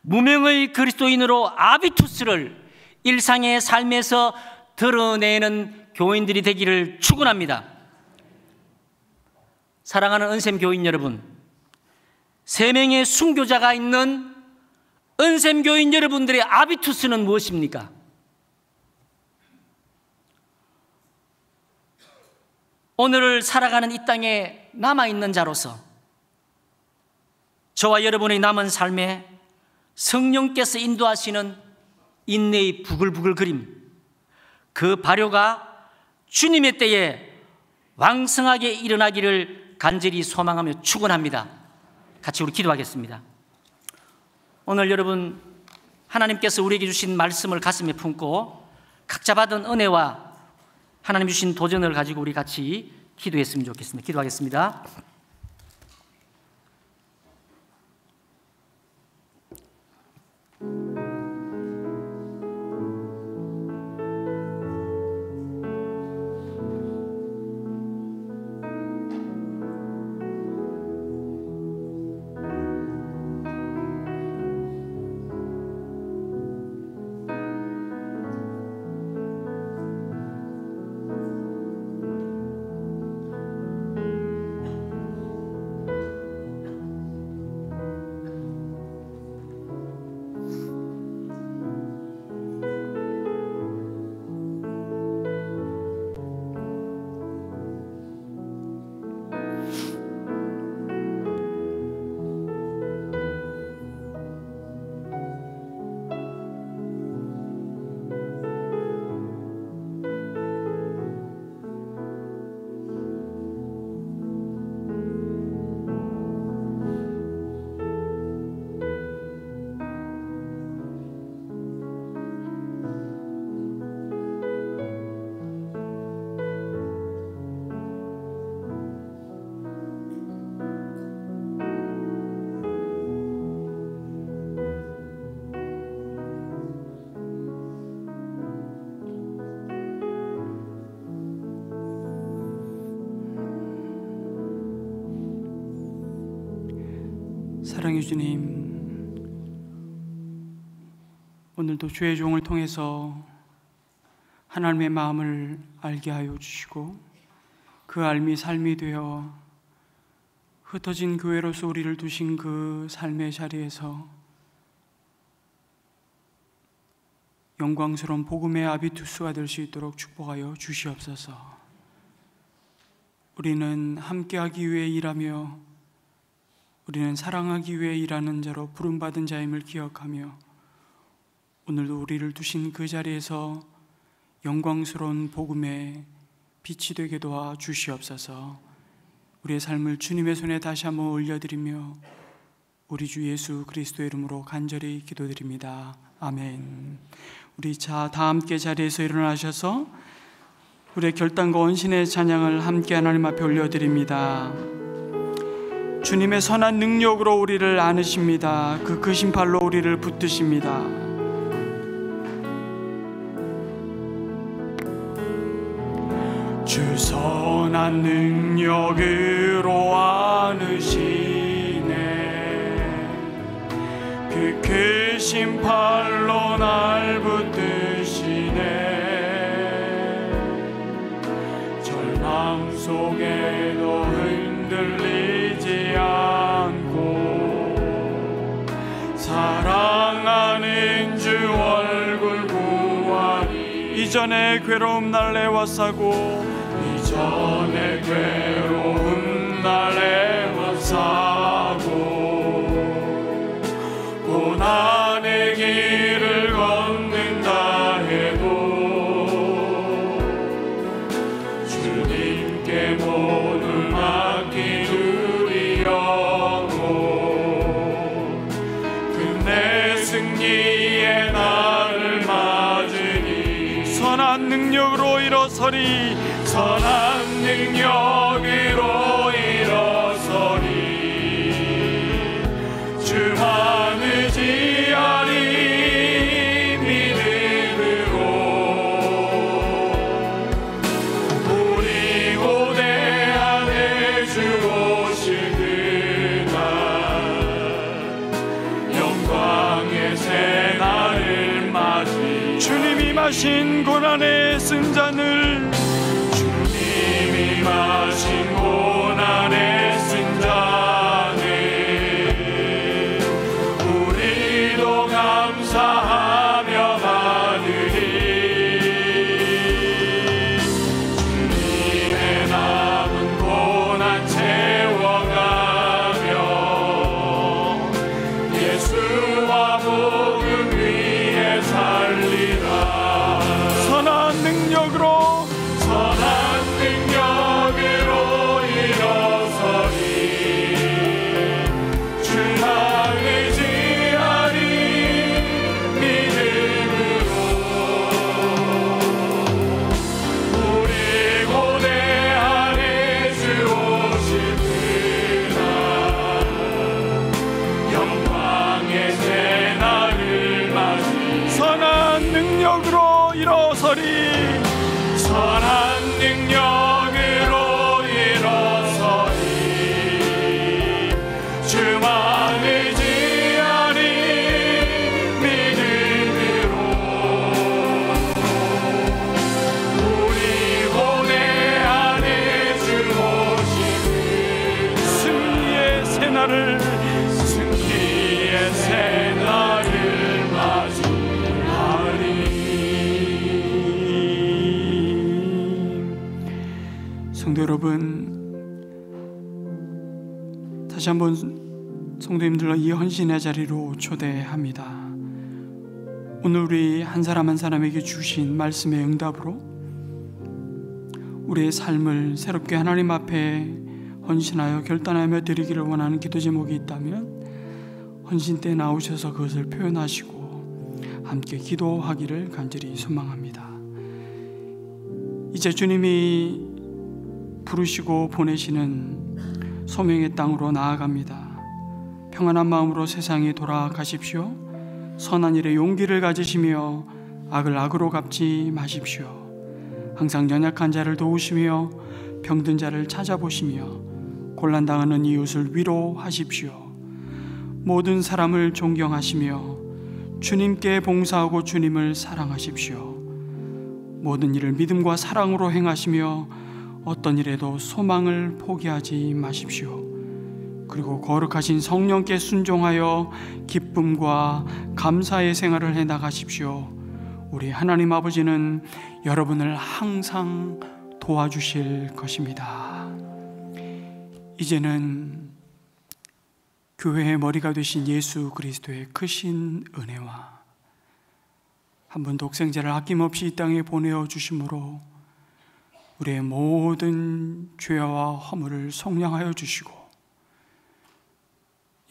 P: 무명의 그리스도인으로 아비투스를 일상의 삶에서 드러내는 교인들이 되기를 축원합니다. 사랑하는 은샘 교인 여러분, 3명의 순교자가 있는 은샘 교인 여러분들의 아비투스는 무엇입니까? 오늘을 살아가는 이 땅에 남아있는 자로서 저와 여러분의 남은 삶에 성령께서 인도하시는 인내의 부글부글 그림, 그 발효가 주님의 때에 왕성하게 일어나기를 간절히 소망하며 축원합니다. 같이 우리 기도하겠습니다. 오늘 여러분, 하나님께서 우리에게 주신 말씀을 가슴에 품고 각자 받은 은혜와 하나님 주신 도전을 가지고 우리 같이 기도했으면 좋겠습니다. 기도하겠습니다.
O: 사랑해 주님, 오늘도 주의 종을 통해서 하나님의 마음을 알게 하여 주시고 그 알미 삶이 되어 흩어진 교회로서 우리를 두신 그 삶의 자리에서 영광스러운 복음의 아비투스가 될 수 있도록 축복하여 주시옵소서. 우리는 함께하기 위해 일하며 우리는 사랑하기 위해 일하는 자로 부름받은 자임을 기억하며 오늘도 우리를 두신 그 자리에서 영광스러운 복음의 빛이 되게 도와 주시옵소서. 우리의 삶을 주님의 손에 다시 한번 올려드리며 우리 주 예수 그리스도의 이름으로 간절히 기도드립니다. 아멘. 우리 다 함께 자리에서 일어나셔서 우리의 결단과 원신의 찬양을 함께 하나님 앞에 올려드립니다. 주님의 선한 능력으로 우리를 안으십니다. 그 크신 팔로 우리를 붙드십니다. 주 선한 능력으로 안으시네. 그 크신 팔로 날 붙드시네. 절망 속에도 흔들리지 않고 사랑하는 주 얼굴 보아니. 이전에 괴로움 날 애워싸고 이전에 괴로움 날 애워싸고 고난의 길을 걷는다 해도 주님께 모두 맡긴 우리 영혼 끝내 승리의 날을 맞으니 선한 능력으로 일어서리. 선한 능력으로 일어서리. 주만 의지하리 믿음으로. 우리 고대 안에 주 오실 그날 영광의 새 날을 맞이. 주님이 마신 고난의 승잔을 마신 고난의 승잔을 우리도 감사하며 받으리. 주님의 남은 고난 채워가며 예수와 복음 위에 살리라. 선한 능력으로 일어서리. 주만 의지하리 믿음으로. 우리 고대 안에 주 오실 그날 영광의 새 날을 맞이. 선한 능력으로 일어서리. 선한 능력으로 일어서리. 주만 의지하리 믿음으로. 우리 고대 안에 주 오신 승리의 새 날을 맞이하리. 성도 여러분, 다시 한번 성도님들로 이 헌신의 자리로 초대합니다. 오늘 우리 한 사람 한 사람에게 주신 말씀의 응답으로 우리의 삶을 새롭게 하나님 앞에 헌신하여 결단하며 드리기를 원하는 기도 제목이 있다면 헌신 때 나오셔서 그것을 표현하시고 함께 기도하기를 간절히 소망합니다. 이제 주님이 부르시고 보내시는 소명의 땅으로 나아갑니다. 평안한 마음으로 세상에 돌아가십시오. 선한 일에 용기를 가지시며 악을 악으로 갚지 마십시오. 항상 연약한 자를 도우시며 병든 자를 찾아보시며 곤란당하는 이웃을 위로하십시오. 모든 사람을 존경하시며 주님께 봉사하고 주님을 사랑하십시오. 모든 일을 믿음과 사랑으로 행하시며 어떤 일에도 소망을 포기하지 마십시오. 그리고 거룩하신 성령께 순종하여 기쁨과 감사의 생활을 해나가십시오. 우리 하나님 아버지는 여러분을 항상 도와주실 것입니다. 이제는 교회의 머리가 되신 예수 그리스도의 크신 은혜와 한 번 독생자를 아낌없이 이 땅에 보내어 주심으로 우리의 모든 죄와 허물을 속량하여 주시고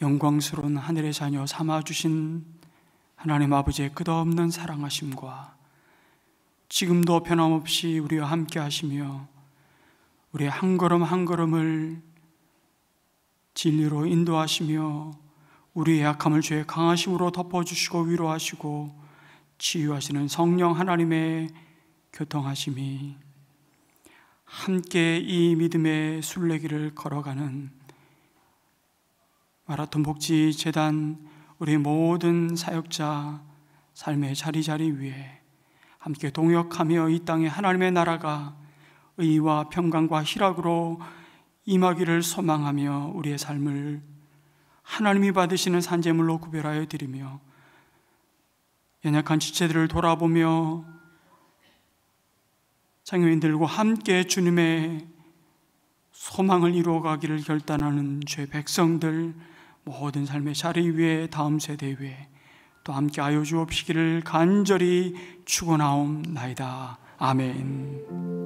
O: 영광스러운 하늘의 자녀 삼아주신 하나님 아버지의 끝없는 사랑하심과 지금도 변함없이 우리와 함께 하시며 우리의 한 걸음 한 걸음을 진리로 인도하시며 우리의 약함을 주의 강하심으로 덮어주시고 위로하시고 치유하시는 성령 하나님의 교통하심이 함께 이 믿음의 순례길을 걸어가는 마라톤 복지재단 우리 모든 사역자 삶의 자리자리 위에 함께 동역하며 이 땅에 하나님의 나라가 의와 평강과 희락으로 임하기를 소망하며 우리의 삶을 하나님이 받으시는 산제물로 구별하여 드리며 연약한 지체들을 돌아보며 장애인들과 함께 주님의 소망을 이루어가기를 결단하는 죄 백성들 모든 삶의 자리 위에 다음 세대 위에 또 함께 하여 주옵시기를 간절히 축원하옵나이다. 아멘.